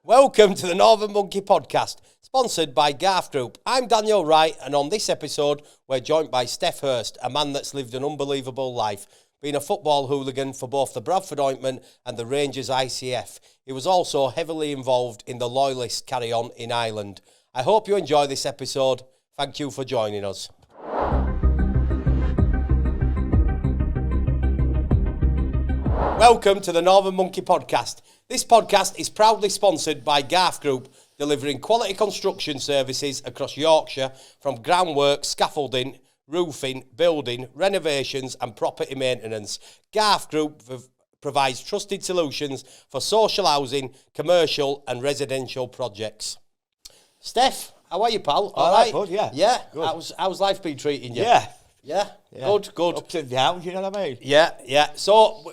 Welcome to the Northern Monkey Podcast, sponsored by Garth Group. I'm Daniel Wright, and on this episode, we're joined by Stef Hirst, a man that's lived an unbelievable life, being a football hooligan for both the Bradford Ointment and the Rangers ICF. He was also heavily involved in the Loyalist carry-on in Ireland. I hope you enjoy this episode. Thank you for joining us. Welcome to the Northern Monkey Podcast. This podcast is proudly sponsored by Garth Group, delivering quality construction services across Yorkshire from groundwork, scaffolding, roofing, building, renovations and property maintenance. Garth Group provides trusted solutions for social housing, commercial and residential projects. Stef, how are you, pal? All right, bud, yeah. Yeah? Good. How's life been treating you? Yeah. Yeah? Good. Ups and downs, you know what I mean? Yeah. So,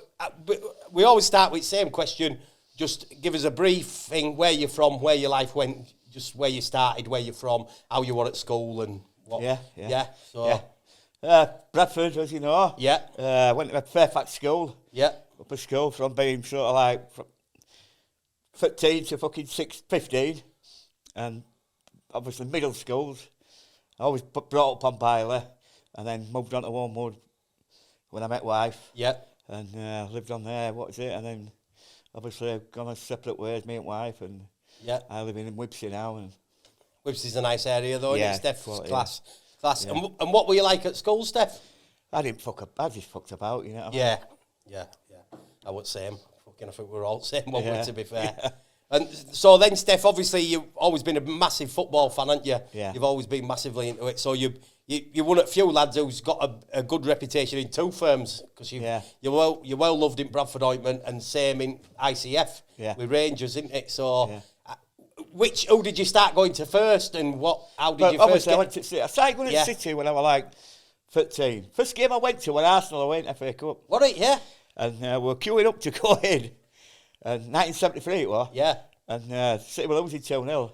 we always start with the same question. Just give us a brief thing, where you're from, where your life went, just where you started, where you're from, how you were at school and what. Yeah. So, Bradford, as you know. Yeah. Went to a Fairfax school. Yeah. Upper school from being sort of like from 13 to fucking 15. And obviously middle schools. I was brought up on Bailey and then moved on to Wormwood when I met wife. Yeah. And lived on there, and then obviously gone our separate ways, me and wife, and yeah. I live in Wibsey now. And Wibsey's a nice area though, yeah, isn't it, Steph? well, Class. Yeah. And what were you like at school, Steph? I just fucked about, you know. Yeah. I would say I think we're all the same, won't we, to be fair. Yeah. And so then, Steph, obviously you've always been a massive football fan, haven't you? Yeah. You've always been massively into it. So you're one of the few lads who's got a good reputation in two firms, because you're well loved in Bradford Ointment and same in ICF with Rangers, isn't it? So, who did you start going to first, and how did you first get? I went to City. I started going to City when I was like 13. First game I went to when Arsenal went FA Cup. What it? Yeah. And we were queuing up to go in. And 1973 it was. Yeah. And City were losing 2-0.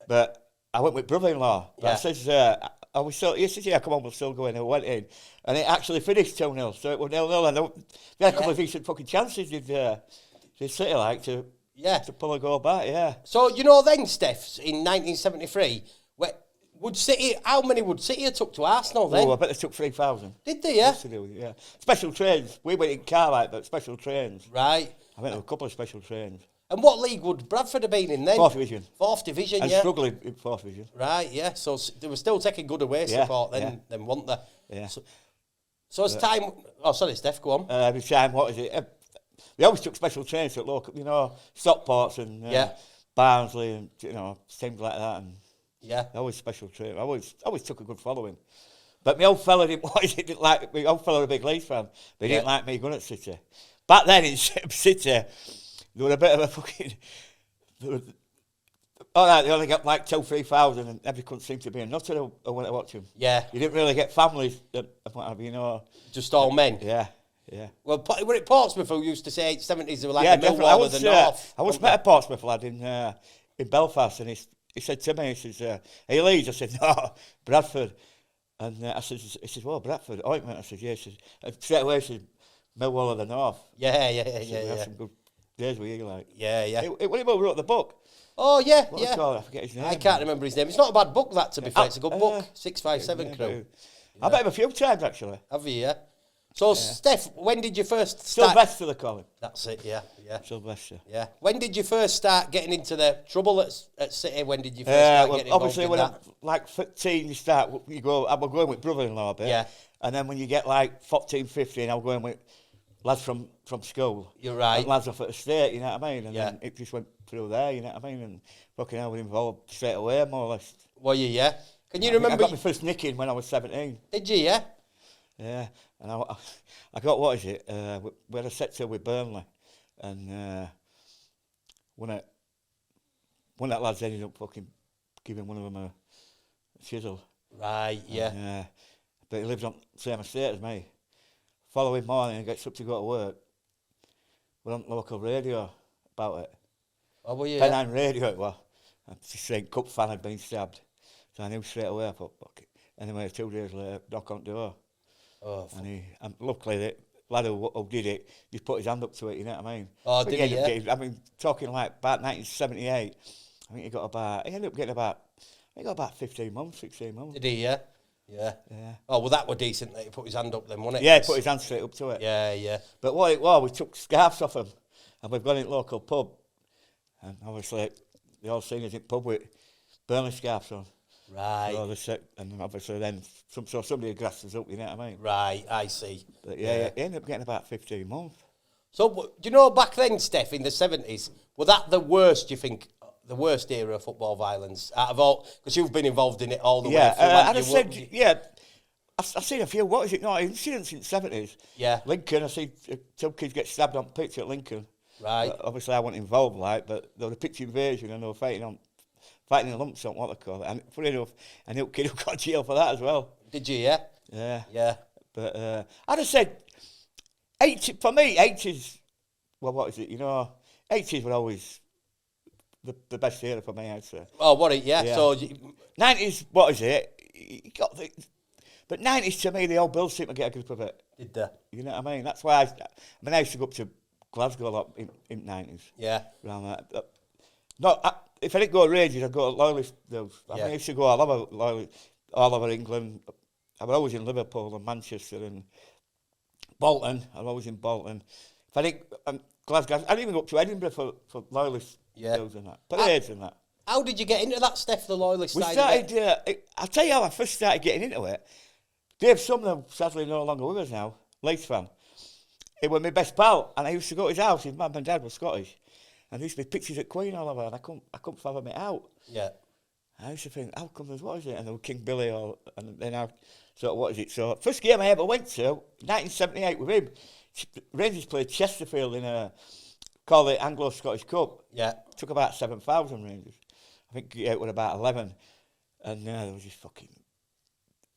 But I went with brother-in-law. But I says, I was still, he says, yeah, come on, we'll still go in. And I went in. And it actually finished 2-0. So it was 0-0. And they had a couple of decent fucking chances, did City, like, to pull a goal back, yeah. So, you know then, Steph, in 1973, how many would City have took to Arsenal then? Oh, I bet they took 3,000. Did they, yeah? Yeah. Special trains. We went in car, like, but special trains. Right. I went to a couple of special trains. And what league would Bradford have been in then? Fourth Division. Fourth Division, and struggling in Fourth Division. Right, yeah. So they were still taking good away support then, weren't they? Yeah. So as time... Oh, sorry, Steph, go on. Every time, we always took special trains to local, Stockports and Barnsley and, things like that. And always special trains. I always took a good following. But my old fella didn't like... My old fella was a big Leeds fan, but he didn't like me going at City. Back then in City, there was a bit of a fucking... All right, they only got like 2,000-3,000 and every couldn't seem to be a nutter who went to watch them. Yeah. You didn't really get families that, Just all men? Yeah. Well, were it Portsmouth who used to say 70s they were like the definitely. Millwall of the North? I was met a Portsmouth lad in Belfast and he said to me, he says, are you Leeds? I said, no, Bradford. And he says, well, Bradford, Ointment. I said, yeah. He says, and straight away he said, Millwall of the North. Yeah. We had some good days with you, like. Yeah. It wrote the book. Oh, yeah, What was it called? I forget his name. I can't remember his name. It's not a bad book, that, to be fair. It's a good book. 657 Crew. I met him a few times, actually. Have you, yeah? So, Steph, when did you first start... Sylvester, they call him. That's it, yeah. Sylvester. Yeah. When did you first start getting into the trouble at City? When did you first start getting involved obviously, when I'm like 15, I'm going with brother-in-law a bit. Yeah. And then when you get like 14, 15, I'm going with lads from school. You're right. And lads off at the state, you know what I mean? And then it just went through there, you know what I mean? And fucking hell, we're involved straight away, more or less. Were you, yeah? Can you remember... I got my first nicking when I was 17. Did you, yeah? Yeah. And I got, we had a set to with Burnley. And when that lad's ended up fucking giving one of them a chisel. Right, yeah. And, but he lived on the same estate as me. Following morning, he gets up to go to work. We're on local radio about it. Oh, were you? Pennine Radio it was. And just saying Cup fan had been stabbed. So I knew straight away, I thought, fuck it. Anyway, 2 days later, knock on the door. Oh, and luckily, lad who did it, just put his hand up to it, you know what I mean? Oh, did he, I mean, talking like about 1978, I think he ended up getting about 15 months, 16 months. Did he, yeah? Yeah. Oh, well, that were decent that he put his hand up then, wasn't it? Yeah, he put his hand straight up to it. Yeah. But what it was, we took scarves off him, and we've gone in the local pub, and obviously they all seen us in pub with Burnley scarves on. Right. So and obviously then somebody grassed us up, you know what I mean? Right, I see. But yeah, he ended up getting about 15 months. So, do you know back then, Stef, in the 70s, were that the worst, do you think, the worst era of football violence out of all? Because you've been involved in it all the way through. I've seen a few, what is it, incidents in the 70s. Yeah. Lincoln, I see some kids get stabbed on pitch at Lincoln. Right. Obviously I wasn't involved, but there was a pitch invasion and they were fighting in lumps on what they call it. And funny enough, a new kid who got jail for that as well. Did you, yeah? Yeah. But I just said, 80s, well, what is it, 80s were always the best era for me, I'd say. Oh, what, yeah. So 90s, what is it? You got but 90s to me, the old Bills seemed to get a grip of it. Did they? You know what I mean? That's why I used to go up to Glasgow a lot in 90s. Yeah. Around that. If I didn't go to Rangers, I'd go to Loyalist. I used to go all over England. I was always in Liverpool and Manchester and Bolton. I was always in Bolton. If I didn't, Glasgow, I didn't even go up to Edinburgh for Loyalist. Yeah. And that. Parades and that. How did you get into that, Steph, the Loyalist We side started, of it? I'll tell you how I first started getting into it. Dave Sumner, sadly no longer with us now, Leeds fan. He was my best pal, and I used to go to his house. His mum and dad were Scottish. And there used to be pictures at Queen all over, and I couldn't fathom it out. Yeah. I used to think, how come there's, what is it? And there was King Billy, and then I sort of, what is it? So, first game I ever went to, 1978 with him, Rangers played Chesterfield in called the Anglo-Scottish Cup. Yeah. Took about 7,000 Rangers. I think it was about 11. And there was just fucking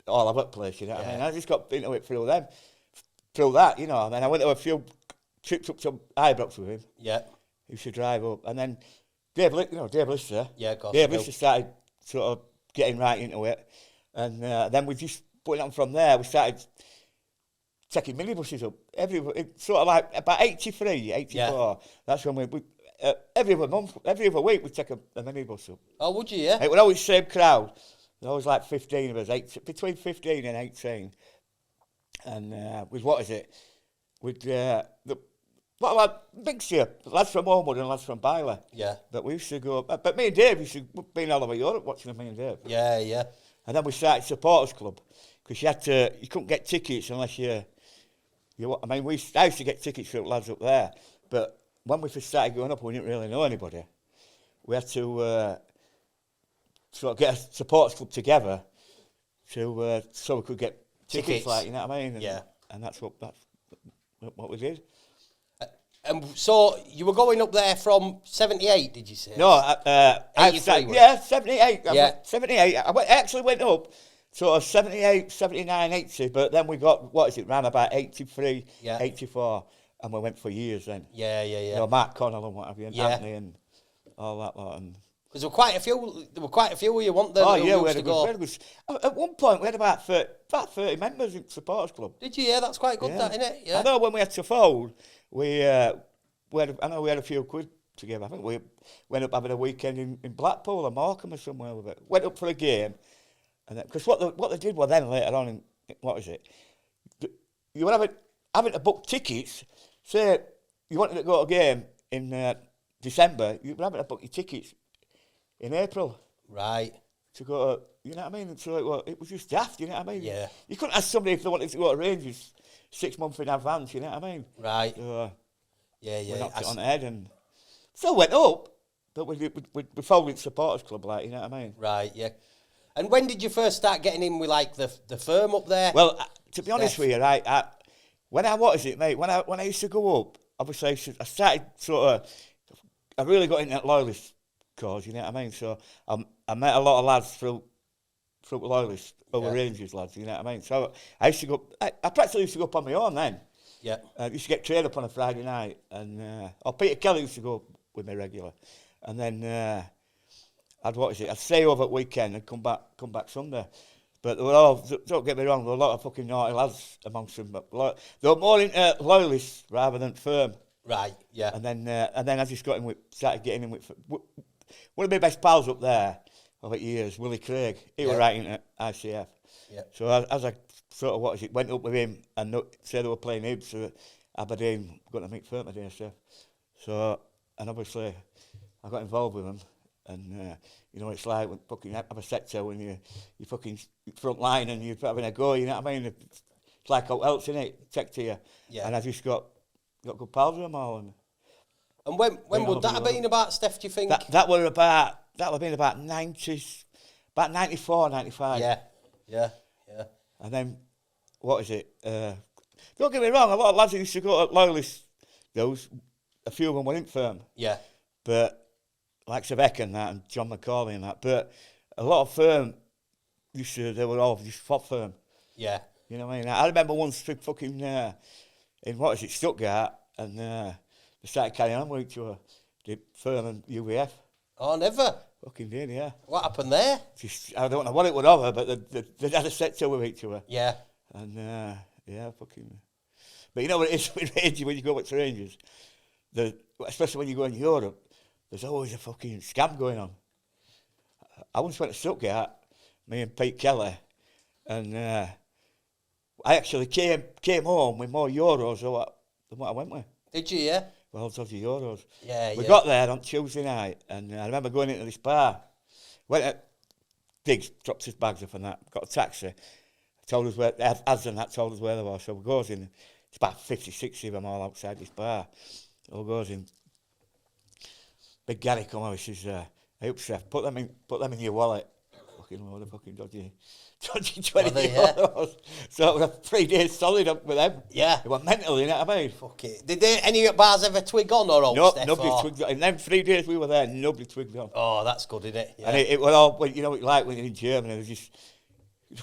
all over the place, you know what I mean? I just got into it through that, and then I went to a few trips up to Ibrox with him. Yeah. He used to drive up. And then Dave Lister. Yeah, of course. Dave Lister started sort of getting right into it. And then we just put it on from there. We started taking minibuses up. Sort of like about 83, 84. Yeah. That's when we every other week we'd take a minibus up. Oh, would you, yeah? It was always the same crowd. There was like 15 of us, between 15 and 18. And with what is it? With what about mixture? Lads from Homewood and lads from Byler. Yeah. But we used to go, but me and Dave used to be all over Europe watching me and Dave. Yeah. And then we started Supporters Club, because you couldn't get tickets unless I used to get tickets for lads up there, but when we first started going up, we didn't really know anybody. We had to sort of get a supporters club together so we could get tickets, like, you know what I mean? And that's what we did. And so you were going up there from 78, did you say? No, I started, 78. Yeah. 78. I actually went up sort of 78, 79, 80, but then we got, round about 83, 84, and we went for years then. Yeah. Mark Connell and what have you, and Anthony and all that lot. And because there were quite a few where you want them. Oh yeah, we had a good. At one point we had about 30 members in the supporters club. Did you? Yeah, that's quite good, that, isn't it? Yeah. I know when we had to fold, we had a few quid together. I think we went up having a weekend in Blackpool or Morecambe or somewhere with it. Went up for a game, and because what they did was then later on in what is it? You were having to book tickets. Say you wanted to go to a game in December, you were having to book your tickets in April. Right. To go to, you know what I mean? So it was just daft, you know what I mean? Yeah. You couldn't ask somebody if they wanted to go to Rangers 6 months in advance, you know what I mean? Right. So, yeah. We knocked it on the head and still went up, but we folded supporters club, like, you know what I mean? Right, yeah. And when did you first start getting in with, like, the firm up there? Well, to be honest with you, when I used to go up, obviously I started I really got into that loyalist cause, you know what I mean? So I met a lot of lads through loyalists, over Rangers lads, you know what I mean? So I used to go, I practically used to go up on my own then. Yeah. I used to get trained up on a Friday night, and Peter Kelly used to go with me regular, and then I'd stay over at weekend and come back Sunday. But they were all, don't get me wrong, there were a lot of fucking naughty lads amongst them. But they were more into loyalists rather than firm. Right, yeah. And then I just started getting in with one of my best pals up there over years, Willie Craig. He was right into ICF. Yeah. So as I sort of went up with him and said they were playing Hibs, so Aberdeen going to meet firm today, so and obviously I got involved with them, and you know it's like when fucking have a sector when you fucking front line and you're having a go, you know what I mean? It's like how else, innit? Check to you. Yeah. And I just got good pals with them all. And when would that have been about, Steph, do you think? That would have been about 90s, about 94, 95. Yeah. And then, what is it? Don't get me wrong, a lot of lads who used to go to Loyalist, a few of them were in firm. Yeah. But, like Savek and that, and John McCauley and that, but a lot of firm, they were all just for firm. Yeah. You know what I mean? I remember once fucking, in Stuttgart, and they started carrying on with each other, the firm and UVF. Oh, never? Fucking did, yeah. What happened there? I don't know what it would over, but they had a sector with each other. Yeah. And, fucking... But you know what it is with Rangers, when you go with Rangers, especially when you go in Europe, there's always a fucking scam going on. I once went to Stuttgart, me and Pete Kelly, and I actually came home with more euros than what I went with. Did you, yeah? Well, dodgy euros. Yeah, We got there on Tuesday night, and I remember going into this bar. Went at Diggs, dropped his bags off and that, got a taxi, told us where, Az and that told us where they were, so we goes in, it's about 50, 60 of them all outside this bar. All goes in. Big Gary come over, he says, hey, up, Steph, put them in your wallet. Fucking load of fucking dodgy 20 euros. So it was 3 days solid up with them. Yeah. It was mental, you know what I mean? Fuck it. Did any bars ever twig on or all? No, Steph, nobody twigged on. In them 3 days we were there, nobody twigged on. Oh, that's good, isn't it? Yeah. And it was all, you know what it's like when you're in Germany, they're just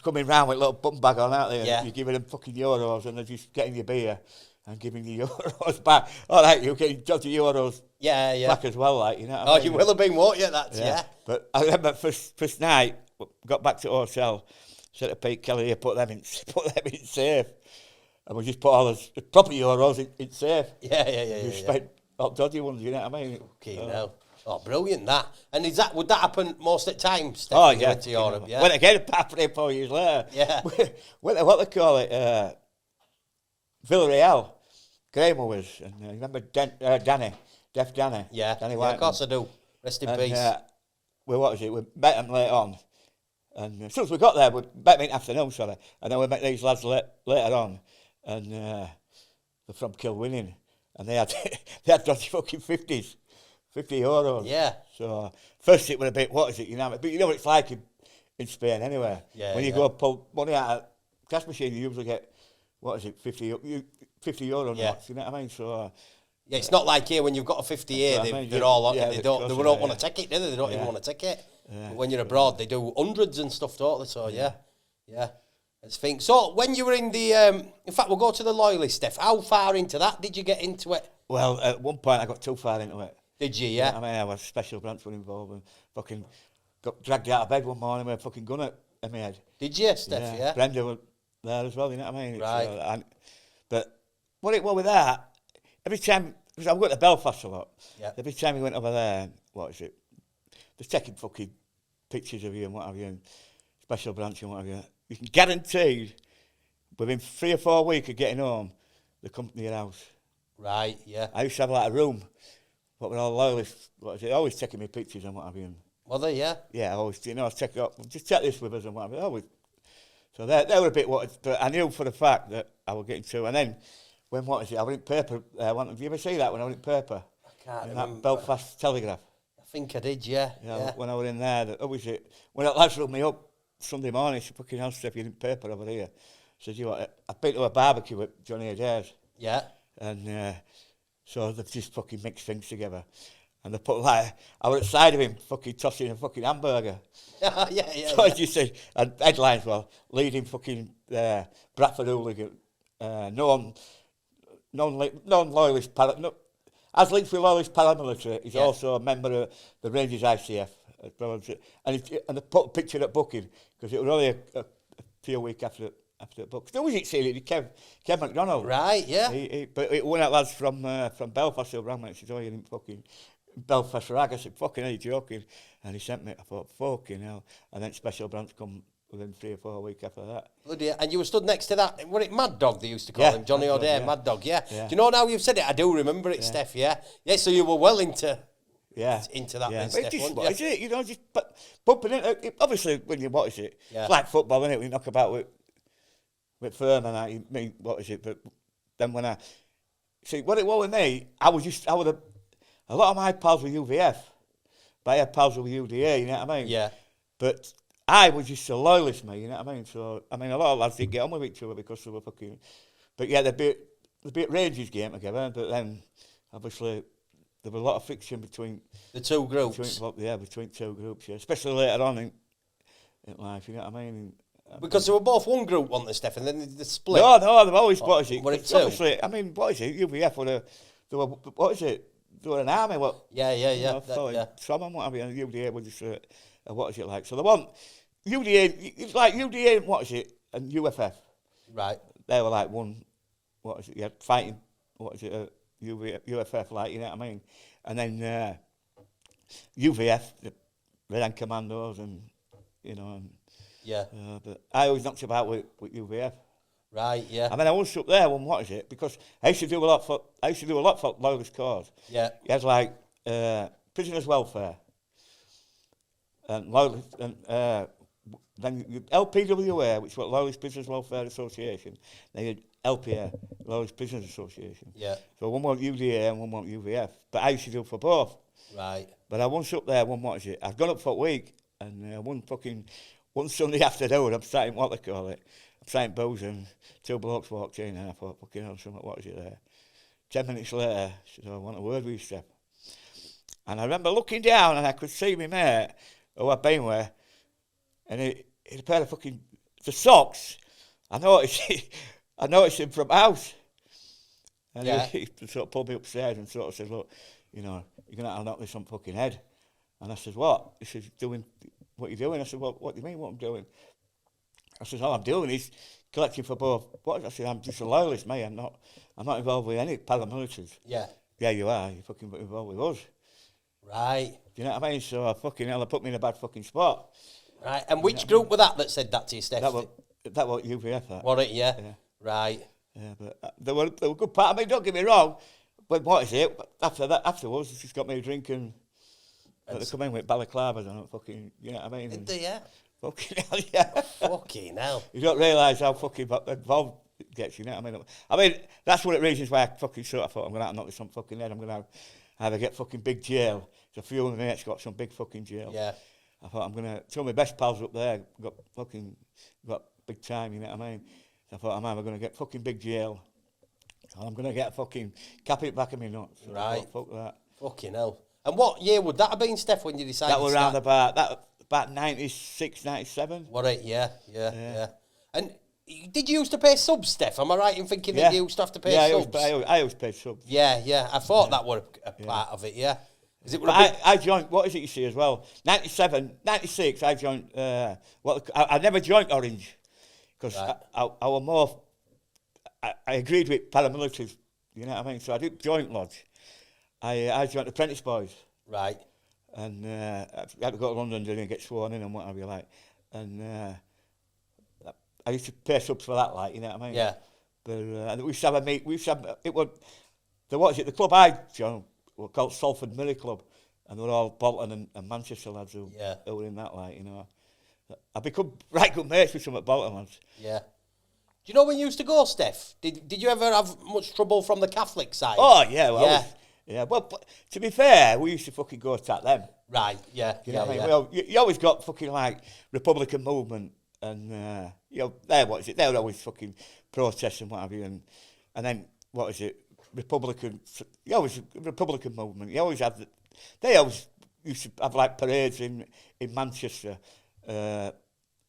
coming round with a little bum bag on, aren't they? Yeah. You're giving them fucking euros and they're just getting your beer and giving you euros back. All right, you're getting dodgy euros back as well, like, you know what I mean? You will have been, won't you? That's, yeah. But I remember first night, got back to the hotel, said to Pete Kelly, here, put them in safe. And we just put all the proper euros in safe. Yeah. We spent all dodgy ones, you know what I mean? Okay, no. Oh, brilliant, that. And would that happen most at times, Steph, when you went to Europe? Yeah. Went again about 3-4 years later. Yeah. Went to what they call it, Villarreal. Graham was, and you remember Danny? Deaf Danny? Yeah, Danny yeah, of course I do. Rest in peace. We met them later on. And as soon as we got there, we met them in the afternoon, and then we met these lads later on, and they're from Kilwinning, and they had dodgy fucking 50 euros. Yeah. So first it was a bit, what know, but you know what it's like in Spain anyway. Yeah. When you go pull money out of a cash machine, you usually get, 50 euro notes, you know what I mean? So yeah, it's not like here when you've got a 50 here, they're all on it. They don't want to take it, do they? They don't even want to take it. Yeah. When you're abroad, they do hundreds and stuff, don't they? So yeah. Let's think. So when you were in the, in fact, we'll go to the Loyalist, Steph. How far into that did you get into it? Well, at one point I got too far into it. Did you? Yeah. I mean, I was special branch one involved and fucking got dragged out of bed one morning with a fucking gun at my head. Did you, Steph? Yeah. Brenda was there as well. You know what I mean? Right. But what it was with that, every time, because I went to Belfast a lot. Yeah. Every time we went over there, they're taking fucking pictures of you and what have you, and special branch and what have you. You can guarantee within 3 or 4 weeks of getting home, they come to your house. Right, yeah. I used to have like a room, but with all loyalists, always taking me pictures and what have you. Were they, yeah? Yeah, I always, take it up, just take this with us and what have you. Always. So they were a bit but I knew for the fact that I was getting through. And then, I went in paper, have you ever seen that when I went in paper? I can't remember. That Belfast Telegraph. I think I did, yeah. When I was in there, when that lad rung me up Sunday morning, she fucking hell, Steph, you're in paper over here. I said, I've been to a barbecue with Johnny Adair's. Yeah. And so they've just fucking mixed things together. And they put I was outside of him fucking tossing a fucking hamburger. yeah. So as you say, and headlines leading fucking Bradford Hooligan, non-loyalist, as linked with loyalist paramilitary, he's also a member of the Rangers ICF. And they put a picture at booking, because it was only few weeks after the book. There was it series, Kev McDonald. Right, yeah. But one of the lads from Belfast who rang me and said, oh, you didn't fucking Belfast rag. I said, fucking are you joking? And he sent me, I thought, fucking hell. And then Special Branch come within 3 or 4 weeks after that. Bloody hell. And you were stood next to that, was it Mad Dog they used to call him? Johnny Adair, Mad Dog, yeah. Do you know now you've said it? I do remember it, Steph, yeah. Yeah, so you were well into that then, Steph, It's it, you know, just bumping it. Obviously, when you watch it, it's like football, isn't it? We knock about with firm and I mean, what is it? But then when I see what it was with me, I was a lot of my pals were UVF, but I had pals who were UDA, you know what I mean? Yeah. But I was just a loyalist, mate, you know what I mean? So, I mean, a lot of lads didn't get on with each other because they were fucking... But yeah, they'd be at Rangers game together, but then, obviously, there was a lot of friction between... The two groups? Between two groups, yeah. Especially later on in life, you know what I mean? Because they were both one group, weren't they, Steph, and then they split? No, they've always... What is it? Were it two? Obviously, I mean, what is it? UVF they were... What is it? They were an army, what? Yeah. Some and what have you, and UDA was just... what is it like? So they want... UDA, it's like UDA and what is it? And UFF. Right. They were like one, what is it? Yeah, fighting, what is it? UFF, like, you know what I mean? And then UVF, the Red Hand Commandos, and, you know. And, but I always knocked about with UVF. Right, yeah. I mean, I was up there when, what is it? Because I used to do a lot for Loyalist cause. Yeah. You had like prisoners' welfare. And Loyalist, and then LPWA, which was Loyalist Prisoners Welfare Association. They had LPA, Loyalist Prisoners Association. Yeah. So one want UDA and one want UVF. But I used to do for both. Right. But I once up there, I'd gone up for a week, and one Sunday afternoon, I'm starting, what they call it, I'm starting booze, and two blokes walked in, and I thought, fucking hell, what is it there? 10 minutes later, I said, I want a word with you, Steph. And I remember looking down, and I could see my mate, who I'd been with, and he had a pair of the socks. I noticed him from house. And he sort of pulled me upstairs and sort of said, look, you know, you're going to have to knock this on fucking head. And I said, what? He said, what are you doing? I said, well, what do you mean what I'm doing? I said, all I'm doing is collecting for both. What? I said, I'm just a loyalist, mate. I'm not involved with any paramilitaries. Yeah. Yeah, you are. You're fucking involved with us. Right. Do you know what I mean? So fucking hell, they put me in a bad fucking spot. Right, and which group were that said that to you, Steph? That was UVF, that. Was it, yeah? Right. Yeah, but they were a good part. I mean, don't get me wrong, but what is it? Afterwards, it's just got me a drink and they come in with balaclavas and fucking, you know what I mean? Did they, yeah? Fucking hell, yeah. Fucking hell. You don't realise how fucking involved it gets, you know what I mean? That's one of the reasons why I fucking sort of thought I'm going to have to knock this on fucking head. I'm going to either get fucking big jail. There's a few of my mates got some big fucking jail. Yeah. I thought two of my best pals up there got big time, you know what I mean? So I thought, I'm either going to get fucking big jail or I'm going to get a fucking cap it back in my nuts. So right. Fuck that. Fucking hell. And what year would that have been, Steph, when you decided that was around about 96, 97. What it? Yeah. And did you used to pay subs, Steph? Am I right in thinking that you used to have to pay subs? Yeah, I always paid subs. Yeah. I thought that was a part of it, yeah. I joined, what is it you see as well? 97, 96, I joined, I never joined Orange, because I was more, I agreed with paramilitaries, you know what I mean? So I didn't join Lodge. I joined Apprentice Boys. Right. And I had to go to London and get sworn in and what have you like. And I used to pay subs for that, like, you know what I mean? Yeah. But we used to have a meet, the club I joined, were called Salford Mirror Club, and they were all Bolton and Manchester lads who were in that, like, you know. I become right good mates with some at Bolton lads. Yeah. Do you know when you used to go, Steph? Did you ever have much trouble from the Catholic side? Oh, yeah. Well, well, to be fair, we used to fucking go attack them. Right, yeah. You know what I mean? Well, you always got fucking, like, Republican movement, and, you know, they were always fucking protests and what have you, and then, what is it? Republican movement. You always had. They always used to have like parades in Manchester,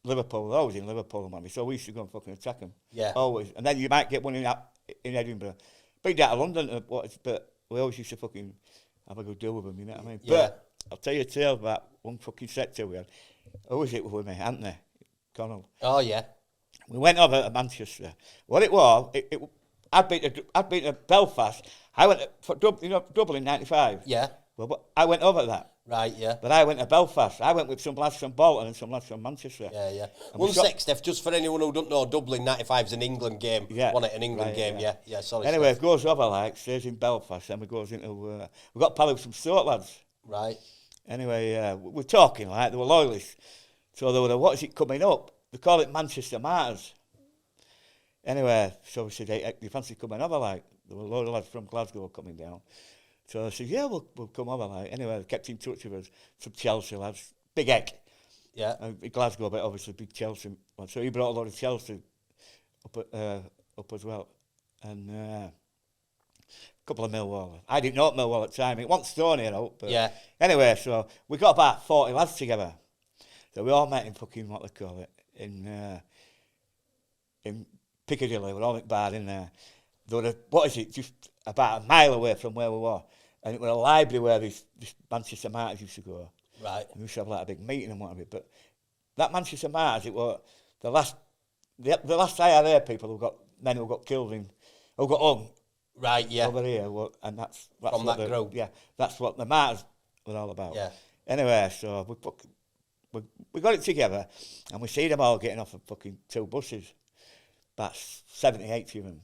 Liverpool. Always in Liverpool, man. So we used to go and fucking attack them. Yeah. Always. And then you might get one in Edinburgh. Big down to London. But we always used to fucking have a good deal with them. You know what I mean? Yeah. But I'll tell you a tale about one fucking sector we had. Who was it with me? Anthony Connell. Oh yeah. We went over to Manchester. What it was, I'd been to Belfast. I went for double in '95. Yeah. Well, I went over that. Right, yeah. But I went to Belfast. I went with some lads from Bolton and some lads from Manchester. Yeah, yeah. One sec, Steph, just for anyone who don't know, Dublin '95 is an England game. Yeah. Won it an England game, yeah. Yeah, sorry, anyway, Steph. it goes over like, stays in Belfast, then we goes into, we got pal with some Stoke lads. Right. Anyway, we're talking like, they were loyalists. So they were, what is it coming up? They call it Manchester Martyrs. Anyway, so we said, hey, do you fancy coming over like? There were a load of lads from Glasgow coming down. So I said, yeah, we'll come over. Like. Anyway, they kept in touch with us. Some Chelsea lads. Big Egg. Yeah. Glasgow, but obviously big Chelsea. So he brought a lot of Chelsea up as well. And a couple of Millwall. I didn't know Millwall at the time. It wasn't Stony, you know. But yeah. Anyway, so we got about 40 lads together. So we all met in fucking, what they call it, in Piccadilly. We're all in bar in there. There were, what is it, just about a mile away from where we were. And it was a library where this Manchester Martyrs used to go. Right. And we used to have like a big meeting and whatever. But that Manchester Martyrs, it was the last IRA people men who got killed who got hung. Right, yeah. Over here. And that's from that group. Yeah, that's what the Martyrs were all about. Yeah. Anyway, so we got it together and we see them all getting off of fucking 2 buses. About 70, 80 of them.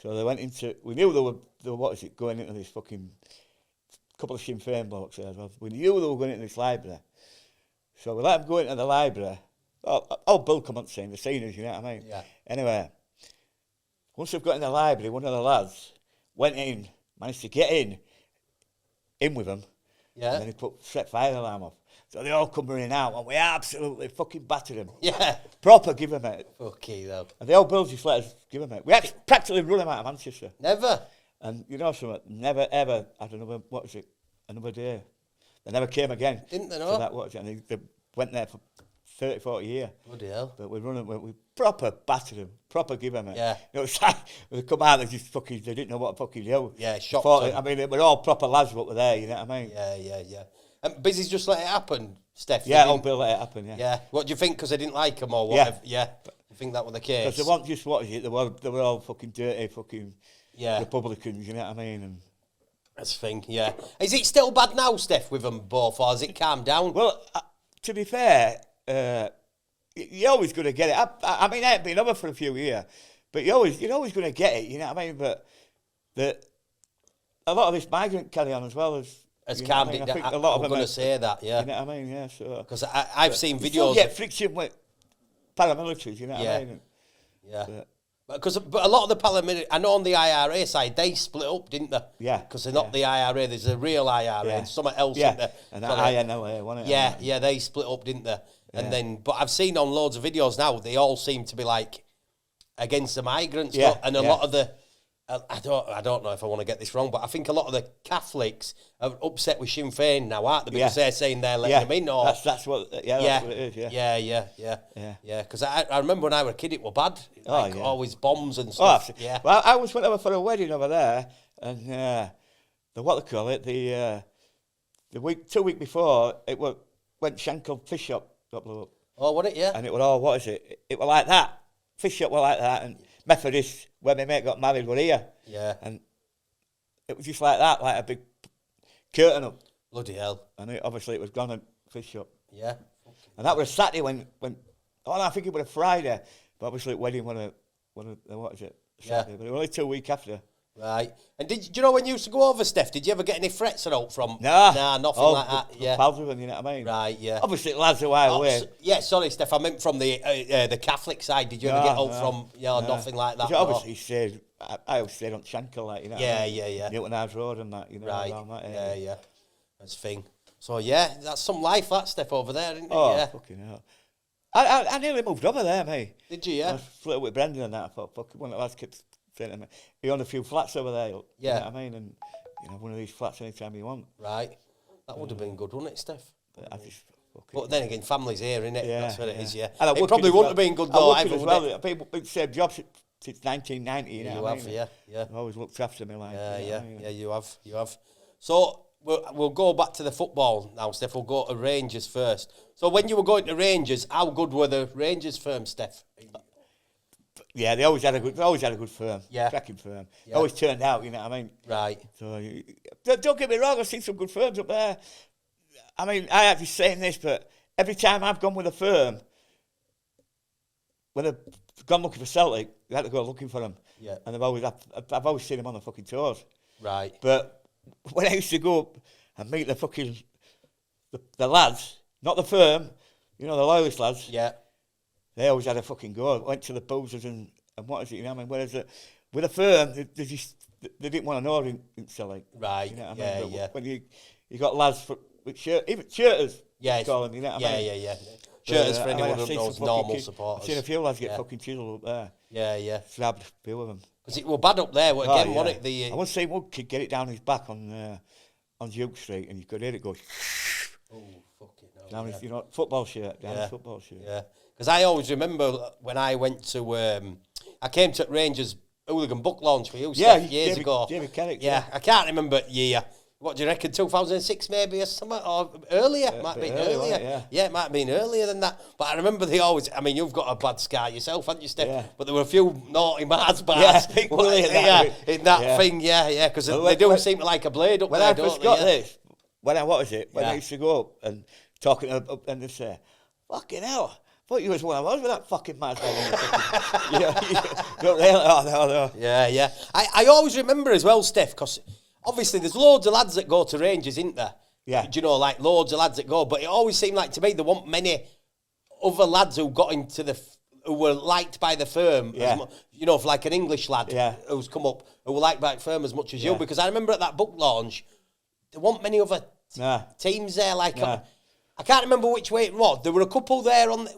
So they went into, we knew they were what is it, going into this fucking, couple of Sinn Féin blokes there as well. We knew they were going into this library. So we let them go into the library. Oh, Bill come on the scene, the seniors, you know what I mean? Yeah. Anyway, once they've got in the library, one of the lads went in, managed to get in with them. Yeah. And then he set fire alarm off. So they all come running out and we absolutely fucking battered them. Yeah. Proper give them it. Okay, though. And the old Bills just let us give them it. We actually practically run them out of Manchester. Never. And you know something, never ever had another day. They never came again. Didn't they know? For that, what is it? And they went there for 30, 40 years. Bloody hell. But we proper battered them, proper give them it. Yeah. You know, it's like, they come out, they didn't know what to fucking do. Yeah, shocked them. I mean, we're all proper lads what were there, you know what I mean? Yeah. And Busy's just let it happen, Steph? Yeah, old Bill let it happen, yeah. Yeah. What do you think, because they didn't like him or whatever? Yeah. You think that was the case? Because they weren't just, what is it, they were all fucking dirty fucking Republicans, you know what I mean? And that's the thing, yeah. Is it still bad now, Steph, with them both, or has it calmed down? Well, to be fair, you're always going to get it. I mean, I ain't been over for a few years, but you're always going to get it, you know what I mean? But a lot of this migrant carry on as well as calmed it down. I think a lot of them going to say that, yeah. You know what I mean? Yeah, so. Because I've seen videos. You still get friction with paramilitaries, you know what I mean? Yeah. But a lot of the paramilitary, I know on the IRA side, they split up, didn't they? Yeah. Because they're not the IRA, there's a real IRA and something else in there. And that INLA, wasn't it? Yeah, they split up, didn't they? And then, but I've seen on loads of videos now, they all seem to be like against the migrants. And a lot of the, I don't know if I want to get this wrong, but I think a lot of the Catholics are upset with Sinn Féin now, aren't they? Because they're saying they're letting them in. Or that's what it is. Yeah. Because I remember when I was a kid, it was bad. Always bombs and stuff. Yeah. Well, I was went over for a wedding over there, and what they call it, the 2 weeks before, went Shankle fish shop got blew up. Oh, what it? Yeah. And it was all, what is it? It was like that. Fish shop was like that, and Methodist, where my mate got married, were here. Yeah. And it was just like that, like a big curtain up. Bloody hell. And obviously it was gone at fish shop. Yeah. And that was a Saturday when I think it was a Friday, but obviously wedding was what is it? Saturday, but it was only 2 weeks after. Right. And do you know when you used to go over, Steph, did you ever get any threats or out from? Nah, nothing like that. Yeah. Pals with them, you know what I mean? Right, yeah. Obviously, lads away away. Yeah, sorry, Steph, I meant from the Catholic side. Did you ever get out from, nothing like that? Obviously, stayed, I always stayed on Shankle, like, you know. Yeah. Newton House Road and that, you know. Right, that, yeah. That's the thing. So, yeah, that's some life, that, Steph, over there, isn't it? Oh, yeah. Fucking hell. I nearly moved over there, mate. Did you, yeah? I flirted with Brendan and that. I thought, fuck, one of the lads kept saying to me, he owned a few flats over there, you know what I mean? And, one of these flats anytime you want. Right. That would have been good, wouldn't it, Steph? But then again, family's here, innit? Yeah, that's what it is, yeah. And it probably wouldn't have been good, though, either, as well. People been same jobs since 1990, you know what I mean? Yeah. I've always looked after me, like. Yeah, you have. So, we'll go back to the football now, Steph. We'll go to Rangers first. So, when you were going to Rangers, how good were the Rangers firm, Steph? Yeah, they always had a good firm. Yeah. Cracking firm. Yeah. Always turned out, you know what I mean? Right. So, don't get me wrong, I've seen some good firms up there. I mean, I have to saying this, but every time I've gone with a firm, when I've gone looking for Celtic, they had to go looking for them. Yeah. And I've always seen them on the fucking tours. Right. But when I used to go up and meet the fucking, the lads, not the firm, you know, the loyalist lads. Yeah. They always had a fucking go. Went to the boozers and what is it, you know what I mean? Whereas with a firm, they didn't want to know in Celtic. Right. You know what Yeah, I mean? But yeah. when you got lads with even shirters, Yeah. call them, you know what I mean? Yeah. Shirters for anyone who knows normal supporters. I've seen a few lads get fucking chiseled up there. Yeah. Slabbed, a few of them. Because it were bad up there, wasn't it? I once seen one kid get it down his back on Duke Street, and you could hear it go. Oh, fucking hell. Down his, you know, football shirt. Down his football shirt. Yeah. Because I always remember when I went to, I came to Rangers Hooligan book launch for you, Stef, years ago. David Carrick. Yeah, I can't remember year. What do you reckon, 2006 maybe or something? Or earlier? Might have been earlier. Right, yeah, it might have been earlier than that. But I remember they always, I mean, you've got a bad scar yourself, haven't you, Stef? Yeah. But there were a few naughty Mars bars. In that thing, because they do seem to like a blade up when there, I don't first they? got this, when I used to go up and talking and they say, fucking hell, I thought you was one I was with that fucking Mars bar. Don't really, no. Yeah. I always remember as well, Stef, because obviously there's loads of lads that go to Rangers, isn't there? Yeah. Do you know, like loads of lads that go, but it always seemed like to me there weren't many other lads who got into who were liked by the firm. Yeah. You know, for like an English lad who's come up, who were liked by the firm as much as you, because I remember at that book launch, there weren't many other teams there. I can't remember which way it was. There were a couple there on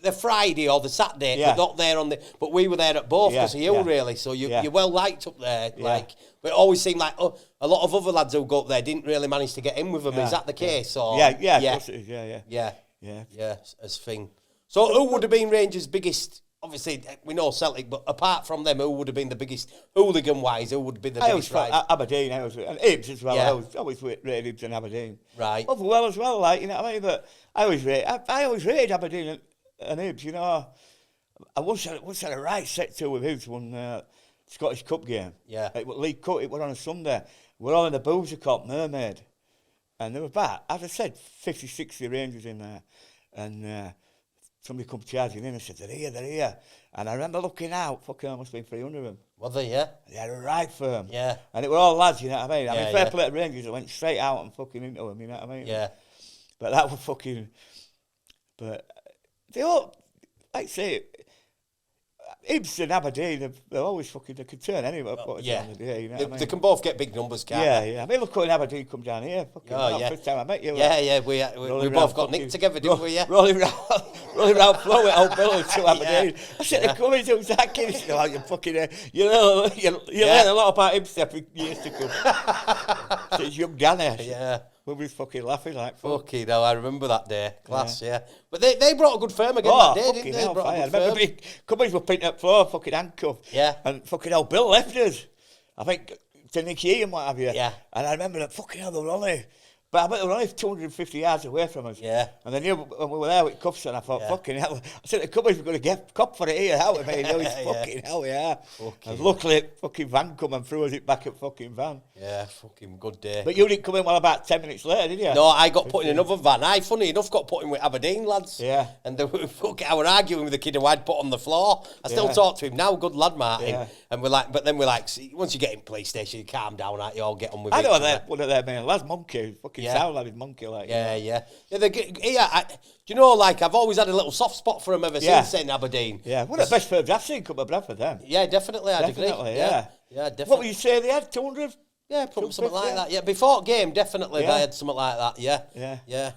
the Friday or the Saturday, but not there on the. But we were there at both because of you, really. So you're well liked up there. But it always seemed like a lot of other lads who go up there didn't really manage to get in with them. Is that the case? Or Of course it is. Yeah, as thing. So who would have been Rangers' biggest? Obviously, we know Celtic, but apart from them, who would have been the biggest hooligan-wise? Who would be the biggest? Aberdeen, and Hibs as well. I always rated Hibs and Aberdeen. Right. Over well as well, like, you know what I mean. But I always rated Aberdeen and Hibs. You know, I once had a right set to with Hibs one Scottish Cup game. Yeah. It was League Cup. It was on a Sunday. We're all in the boozer called Mermaid, and there were about, as I said, 50, 60 Rangers in there, and. Somebody come charging in and said, they're here. And I remember looking out, fucking hell, must have been 300 of them. Were they, yeah? They had a right firm. Yeah. And it were all lads, you know what I mean? I mean, fair play to Rangers, I went straight out and fucking into them, you know what I mean? Yeah. But that was fucking... But they all, like I say, Hibs and Aberdeen, they're always fucking, they can turn anywhere. Yeah. On the day, you know what I mean? They can both get big numbers, can't they? Yeah. I mean, look when Aberdeen come down here. Fucking first time I met you. Yeah, we both got nicked together, didn't we? Yeah. Rolling round flow with old Billy to Aberdeen. I said, they're coming to that kid. He said, oh, you fucking, you learn a lot about him stuff for years to come. So it's young Danny. Yeah. We'll be fucking laughing like fuck. Fucking hell, I remember that day. Class, yeah. But they brought a good firm again that day, didn't they? Hell, I remember companies were painting up floor, fucking handcuffed. Yeah. And fucking hell, Bill left us. I think to Nicky and what have you. Yeah. And I remember that fucking hell, they were only... But I bet they were only 250 yards away from us. Yeah. And they knew when we were there with cuffs and I thought, fucking hell. I said, the companies were going to get cop for it here. How I mean, fucking hell, yeah. And luckily, fucking van come and threw us it back at fucking van. Yeah, fucking good day. But you didn't come in well about 10 minutes later, did you? No, I got put in another van. Funny enough, got put in with Aberdeen lads. Yeah. And I were arguing with the kid who I'd put on the floor. I still talk to him now, good lad, Martin. Yeah. And we're like, but then we're like, see, once you get in police station, you calm down, right? You all get on with it. I know one of their main lads, Monkey, fucking sound lad is Monkey. Like, do you know, like, I've always had a little soft spot for him ever since in Aberdeen. Yeah, one of the best firms I've seen come to Bradford, them. Yeah, definitely, I'd agree. Yeah, definitely. What would you say they had, 200? Yeah, probably something like that. Yeah, before game, definitely they had something like that. Yeah.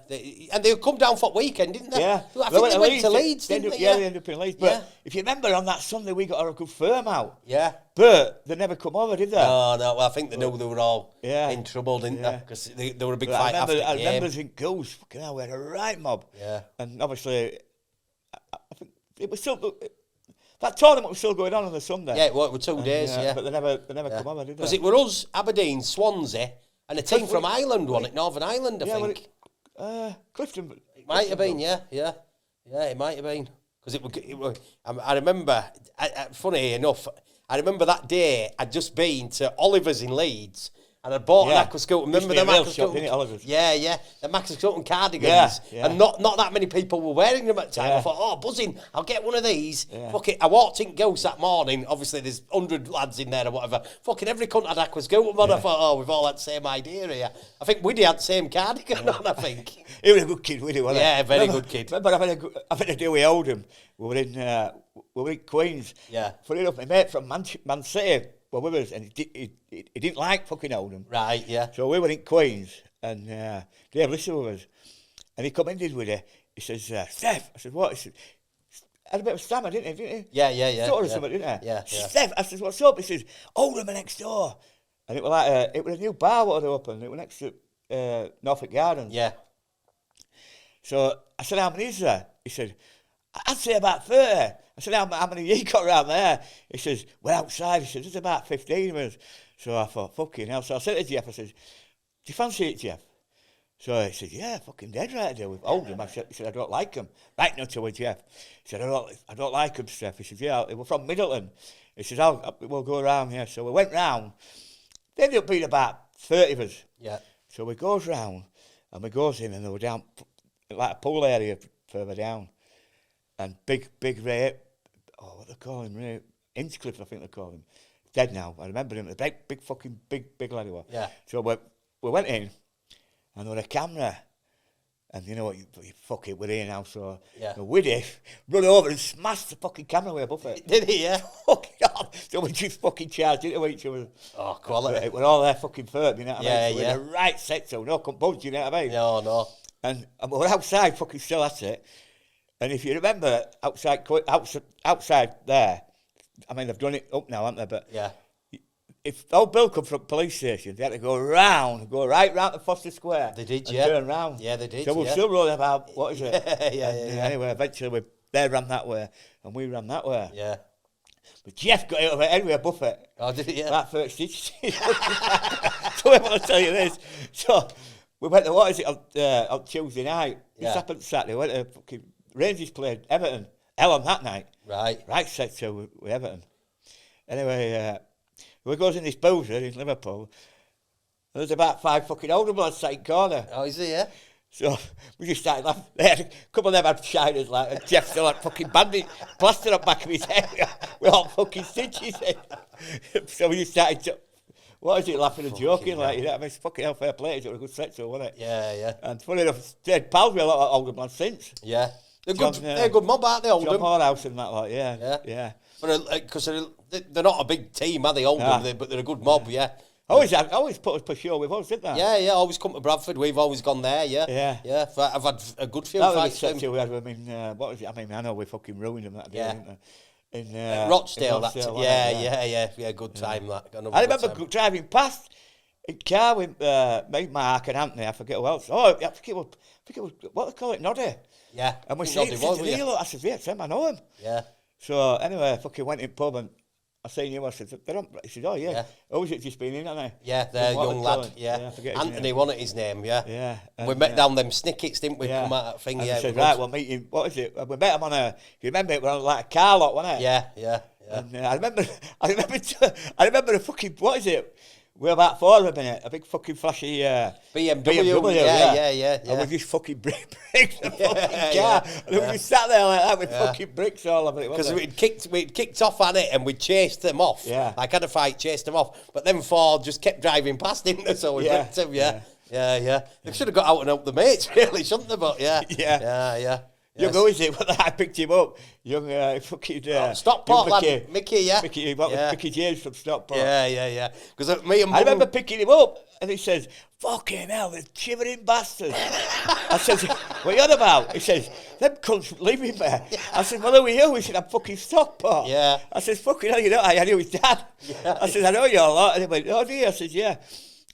And they would come down for the weekend, didn't they? Yeah. I think they went to Leeds, didn't they? Yeah, they ended up in Leeds. But if you remember on that Sunday, we got our good firm out. Yeah. But they never come over, did they? No. Well, I think they knew they were all in trouble, didn't they? Because they were a big fight after the game. I remember us in Goose. Fucking hell, we had a right mob. Yeah. And obviously, I think it was still... That tournament was still going on the Sunday. Yeah, it was 2 days, But they never come over, did they? Because it were us, Aberdeen, Swansea, and a team from Ireland, wasn't it? Northern Ireland, I think. Clifton. It might have been, yeah, it might have been. Because I remember, funny enough, I remember that day I'd just been to Oliver's in Leeds. And I bought an aquascope. Remember the aquascope? Yeah. The aquascope and cardigans. Yeah. And not that many people were wearing them at the time. I thought, oh, buzzing, I'll get one of these. Yeah. Fuck it. I walked in Ghost that morning. Obviously, there's 100 lads in there or whatever. Fucking every cunt had aquascope on. I thought, oh, we've all had the same idea here. I think Widdy had the same cardigan on, I think. He was a good kid, Widdy, wasn't he? Yeah, very good kid. Remember, I had a deal with Oldham. We were in Queens. Yeah. Funny enough, my mate from Man City, well, we was, and he didn't like fucking Oldham. Right, yeah. So we were in Queens, and Dave listened with us. And he come in, with it. He says, Stef. I said, what? He said, had a bit of a stammer, didn't he? Yeah. Sort of something, didn't he? Yeah. Stef. I said, what's up? He says, Oldham are next door. And it was like, it was a new bar what had opened. It was next to Norfolk Gardens. Yeah. So I said, how many is there? He said, I'd say about 30. I said, how many you got around there? He says, we're outside. He says, there's about 15 of us. So I thought, fucking hell. So I said to Jeff, I said, do you fancy it, Jeff? So he said, yeah, fucking dead right to deal with Oldham. He said, I don't like them. Right now to Jeff. He said, I don't like them, Steph. He said, yeah, we're from Middleton. He says, we'll go around here. So we went round. There ended up being about 30 of us. Yeah. So we goes round and we goes in and they were down like a pool area further down. And big Ray, what they call him, Ray Inchcliffe, I think they call him. Dead now. I remember him. The big lad he was. Yeah. So we went in, and there was a camera, and you know what? You fuck it, we're here now. So Widdy run over and smashed the fucking camera way above it. Did he? Yeah. Fucking hell. So we just fucking charged into each other. Oh, quality. We're all there fucking firm, you know what I mean? Yeah. So we're the right set, so no compunction, you know what I mean? No. And we're outside, fucking still at it. And if you remember, outside there, I mean, they've done it up now, haven't they? But yeah. If old Bill come from the police station, they had to go right round to Foster Square. They did, and yeah. turn round. Yeah, they did. So we're still rolling about, what is it? Yeah. Anyway, eventually they ran that way, and we ran that way. Yeah. But Jeff got out of it anyway, above it. Oh, did he? Yeah. That first stitch. So I want to tell you this. So we went to, what is it, on Tuesday night. This happened Saturday. We went to fucking Rangers played Everton. On that night. Right set to with Everton. Anyway, we goes in this boozer in Liverpool. And there's about 5 fucking older bloods sat in corner. Oh, is he, yeah? So we just started laughing. They had, a couple of them had shiners, like, and Jeff still had fucking bandage, plaster up back of his head with all fucking stitches in. So we just started, what is it, laughing and joking, like, you know what I mean? It's fucking hell fair play. It was a good set to, wasn't it? Yeah. And funny enough, they'd pals with a lot of older bloods since. Yeah. They're a good mob, aren't they, Oldham? John Morehouse and that, like, yeah. But because they're not a big team, are they, Oldham? But they're a good mob, yeah. Always put us per show with us, didn't they? Yeah, always come to Bradford. We've always gone there, yeah. I've had a good few fights. We had, what was it? I mean, I know we fucking ruined them that day, didn't we? In Rochdale, yeah, good time, that. I remember driving past in car with me, Mark and Anthony, I forget who else. Oh, I think it was, what they call it, Noddy. Yeah. And we said, I said, yeah, Sam, I know him. Yeah. So anyway, I fucking went in pub and I seen you, I said, he said, oh yeah. Who's it just been in, haven't they? Yeah, they're a young lad, Anthony, wasn't his name, Yeah. And we met down them Snickets, didn't we? Come out that thing, and I said, right, we'll meet him, what is it? We met him on you remember it, we were on like a car lot, wasn't it? Yeah. And I remember the fucking, what is it? We're about 4 of them in it, a big fucking flashy BMW. Yeah. And we just fucking brick the fucking car. And we just sat there like that with fucking bricks all over it. Because we'd kicked off on it and we chased them off. Yeah. Like, had a fight, chased them off. But then 4 just kept driving past him, so we bricked him, Yeah. They should have got out and helped the mates, really, shouldn't they? But yeah. Young, who is it? I picked him up. Young, fucking... Stockport lad, Mickey, Mickey James from Stockport. Yeah. Because me and I remember picking him up, and he says, fucking hell, they're shivering bastards. I said, what are you on about? He says, them cunts leaving me. I said, well, who are you? He said, I'm fucking Stockport. Yeah. I said, fucking hell, you know, I knew his dad. Yeah. I said, I know you a lot. And he went, oh, do you? I said, yeah.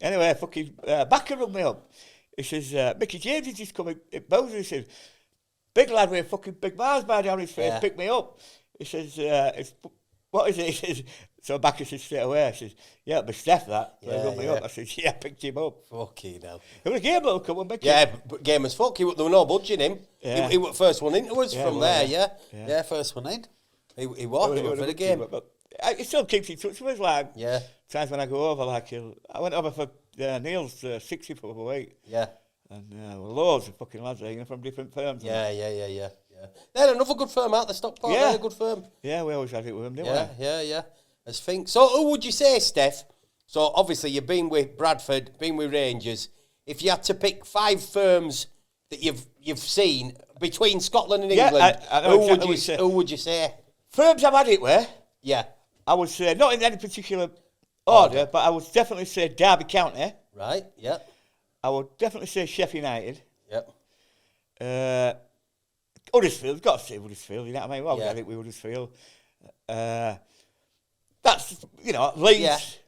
Anyway, fucking Backer rung me up. He says, Mickey James is just coming in Bowser. He says, big lad with a fucking big Mars bar down his face, picked me up. He says, what is it? He says, so Backer says straight away, he says, yeah, it'll be Stef that. So he rung me up. I said, yeah, I picked him up. Fucking hell. It was a game that'll come and make but game as fuck. There were no budging him. He was first one into us from there, Yeah, first one in. He was for the game. But he still keeps in touch with us, like, times when I go over, like, I went over for Neil's 60th of a week. Yeah. And loads of fucking lads there, from different firms. Yeah. They're another good firm, aren't they, Stockport? Yeah. They're a good firm. Yeah, we always had it with them, didn't we? Yeah. As think. So who would you say, Stef? So obviously you've been with Bradford, been with Rangers. If you had to pick 5 firms that you've seen between Scotland and England, who would you say? Firms I've had it with? Yeah. I would say, not in any particular order, but I would definitely say Derby County. Right, yeah. I would definitely say Sheffield United. Yep. Huddersfield, got to say Huddersfield, you know what I mean? Well, I think we Huddersfield. That's, Leeds.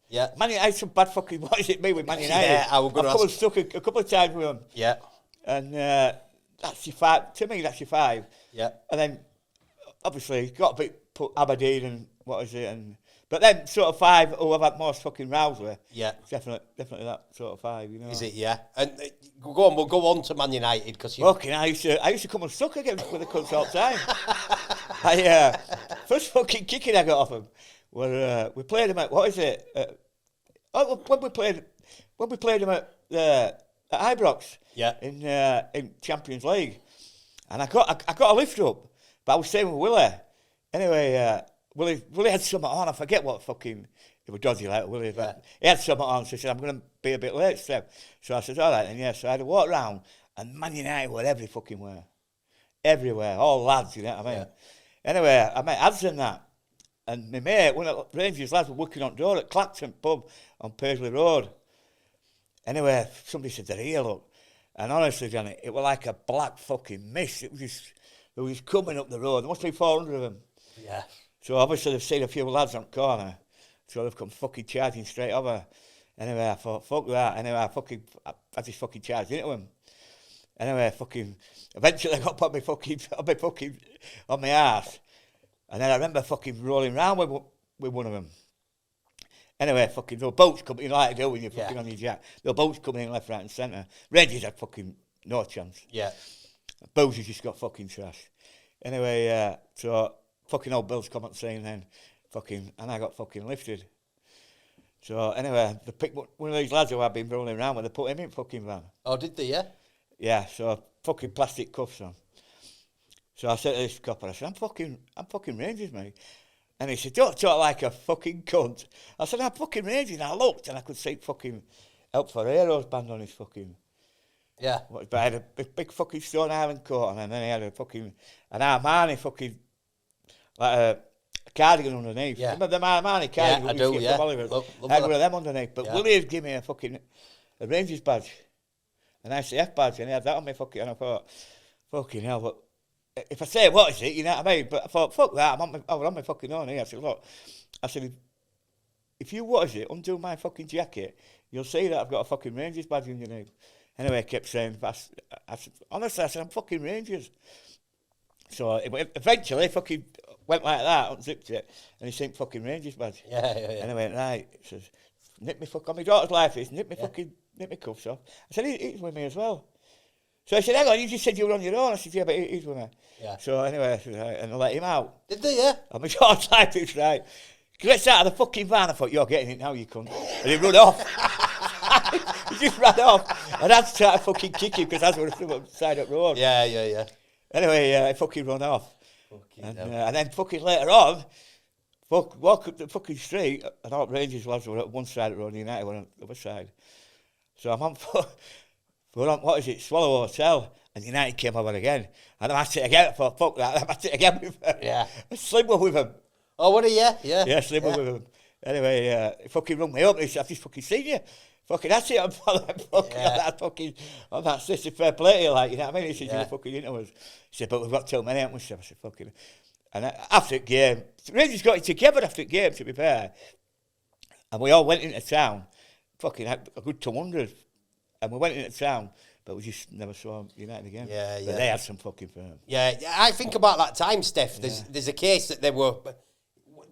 Yeah. Man United, I had some bad fucking, what is it, me with Man United? Yeah, I was going to ask. I've stuck a couple of times with them. Yeah. And that's your 5, to me, that's your 5. Yeah. And then, obviously, got to put Aberdeen and, but then sort of 5 who I've had most fucking rows with. Yeah. Definitely that sort of 5, Is it, yeah? And go on, we'll go on to Man United because you... Fucking, I used to come and suck against with the cunts all the time. First fucking kicking I got off them, we played them at, when we played them at Ibrox in Champions League. And I got a lift up, but I was staying with Willie. Anyway, Willie had something on. I forget what fucking... It was dodgy like Willie, but he had something on, so he said, I'm going to be a bit late, Steph. So I said, all right, then, So I had to walk round, and Man United were every fucking where. Everywhere. All lads, you know what I mean? Yeah. Anyway, I met Ads and that. And my mate, one of the Rangers lads, were working on the door at Clacton pub on Paisley Road. Anyway, somebody said, they're here, look. And honestly, Johnny, it was like a black fucking mist. It was coming up the road. There must be 400 of them. Yeah. So obviously they've seen a few lads on the corner. So they've come fucking charging straight over. Anyway, I thought, fuck that. Anyway, I just fucking charged into him. Anyway, eventually I got put on my arse. And then I remember fucking rolling around with one of them. Anyway, there were boats coming in like I do when you're fucking on your jack. There were boats coming in left, right and centre. Rangers had fucking no chance. Yeah. Boozy just got fucking trashed. Anyway, so fucking old Bill's come up saying then, and I got fucking lifted. So anyway, they picked one of these lads who I've been rolling around with, they put him in fucking van. Oh, did they, yeah? Yeah, so fucking plastic cuffs on. So I said to this copper, I said, I'm fucking Rangers, mate. And he said, don't talk like a fucking cunt. I said, I'm fucking Rangers. And I looked and I could see fucking Help for Heroes band on his fucking... Yeah. But I had a big fucking Stone Island coat on, and then he had an Armani fucking, like a cardigan underneath. Yeah. Remember the Armani cardigan? Yeah, I do, yeah. I had one of them underneath. But Willie had given me a Rangers badge, an ICF badge, and he had that on me fucking, and I thought, fucking hell, but if I say what is it, you know what I mean? But I thought, fuck that, I was on my fucking own here. I said, look, if you, what is it, undo my fucking jacket, you'll see that I've got a fucking Rangers badge underneath. Anyway, I kept saying, honestly, I said, I'm fucking Rangers. So eventually, fucking went like that, unzipped it, and he seen fucking Rangers badge. Yeah. And I went, right, he says, nip me fuck on my daughter's life is, nip me cuffs off. I said, he's with me as well. So I said, hang on, you just said you were on your own. I said, yeah, but he's with me. Yeah. So anyway, I said, right, and I let him out. Did they, yeah? On my daughter's life is, right. Gets out of the fucking van, I thought, you're getting it now, you cunt. And he run off. He just ran off. And I had to try to fucking kick him because I was on the side of the road. Yeah. Anyway, he fucking run off. And then fucking later on, walk up the fucking street, and all Rangers lads were at one side of the road and United were on the other side. So I'm on, we're on, what is it, Swallow Hotel, and United came over again. And I'm at it again, I thought, fuck that, I'm at it again with him. Yeah. I slim with him. Oh, what are you? Yeah. Yeah, slim with him. Anyway, he fucking rung me up, and he said, I've just fucking seen you. Fucking, that's it, I'm fucking, on that sister fair play to you, like, you know what I mean? He said, you're fucking into us. He said, but we've got too many, haven't we? I said, fucking. And after the game, Rangers got it together after the game, to be fair. And we all went into town, fucking had a good 200. And we went into town, but we just never saw United again. Yeah. But they had some fucking firm. Yeah, I think about that time, Steph. There's a case that they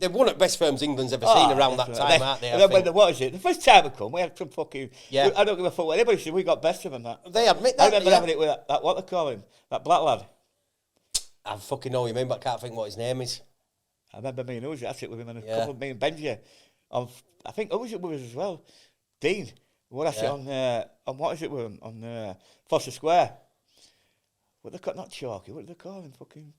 They're one of the best firms England's ever seen around that time, aren't they? And then when the first time we come, we had some fucking... Yeah. I don't give a fuck what anybody said, we got best of them, that. They admit that, I remember having it with that, what they call him, that black lad. I fucking know what you mean, but I can't think what his name is. I remember me and Uzi, I sit with him and a couple of me and Benji. I think Uzi with us as well. Dean. What I sit on what is it with him? On Foster Square. What they call, not Chalky, what do they call him? Fucking...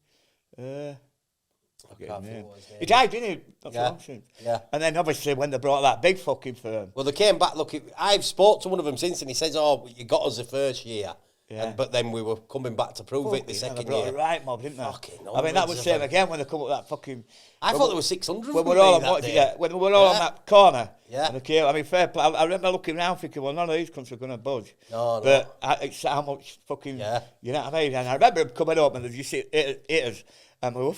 He died, didn't he? Not so long since. Yeah. And then obviously when they brought that big fucking firm. Well, they came back looking. I've spoke to one of them since, and he says, "Oh, you got us the first year." Yeah. But then we were coming back to prove it the second year. The right mob, didn't they? Fucking I mean, that was same again when they come up with that fucking... I thought there was 600 when we were all on that corner. Yeah. And I mean, fair play. I remember looking around thinking, well, none of these countries are going to budge. No. But it's how much fucking... Yeah. You know what I mean? And I remember them coming up and you see haters. And we were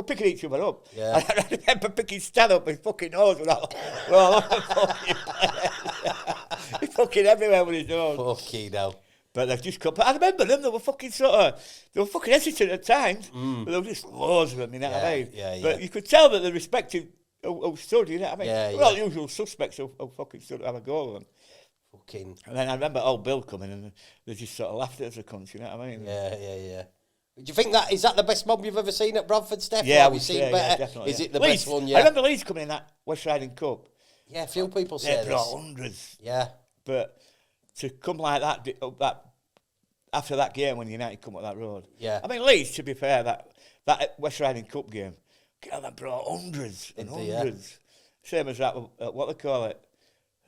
picking each other up. Yeah. And I remember picking Stan up his fucking nose. We're all on the fucking place. He's fucking everywhere with his nose. Fucking hell. But they've just come. But I remember them. They were fucking hesitant at times. But there were just loads of them. You know what I mean? Yeah. But you could tell that they respected who stood. You know what I mean? Yeah, We're all usual suspects who fucking stood to have a go with them. Fucking. And then I remember old Bill coming and they just sort of laughed at us a cunt. You know what I mean? Yeah. Do you think is that the best mob you've ever seen at Bradford, Stef? Yeah, have you seen better? Definitely. Is it the Leeds, best one? Yeah. I remember Leeds coming in that West Riding Cup. Yeah, a few people say They this. brought hundreds. Yeah. But to come like that after that game when United come up that road. Yeah. I mean, Leeds, to be fair, that West Riding Cup game, they brought hundreds and hundreds. Same as that, what they call it?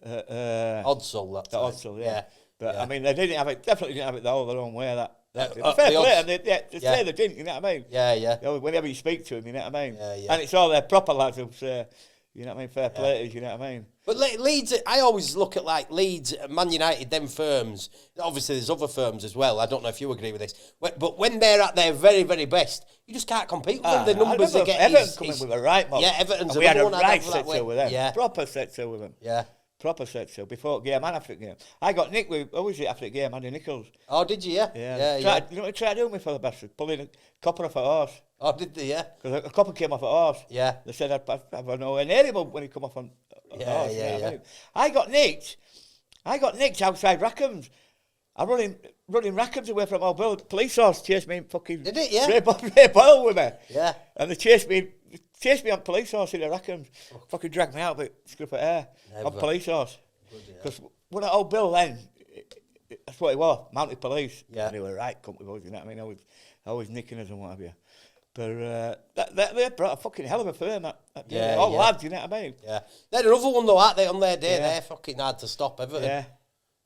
Oddsall, that time. Oddsall, yeah. But, I mean, they definitely didn't have it all their own way, fair the play, and they say they didn't, you know what I mean? Yeah. You know, whenever you speak to them, you know what I mean? Yeah. And it's all their proper lads who say, you know what I mean, fair play, you know what I mean? But Leeds, I always look at like Leeds, Man United, them firms. Obviously, there's other firms as well. I don't know if you agree with this. But when they're at their very, very best, you just can't compete with them. The numbers they get Everton coming with a right mob. Yeah, Everton's we had a one right set to with them. Yeah. Proper set to with them. Yeah. Proper set to before game and after game. I got nicked with, what was it after the game, Andy Nichols. Oh, did you? Yeah. You know what they tried doing me for the bastard? Pulling a copper off a horse. Oh, did they? Yeah. Because a copper came off a horse. Yeah. They said I'd have nowhere near him when he come off on a horse. Yeah. I got nicked. Outside Rackham's. I'm running Rackham's away from our build. Police horse chased me and fucking... Did it, yeah? Ray Boyle with me. Yeah. And they chased me on police horse in the Rackham's. Fucking dragged me out with a scruff of hair. Never. On police horse. Because when old Bill then, that's what he was, mounted police. Yeah. And they were right company boys, you know what I mean? Always nicking us and what have you. But they brought a fucking hell of a firm, that day. All lads, you know what I mean? Yeah. They're another one though, aren't they, on their day? They're fucking hard to stop, Everton. Yeah.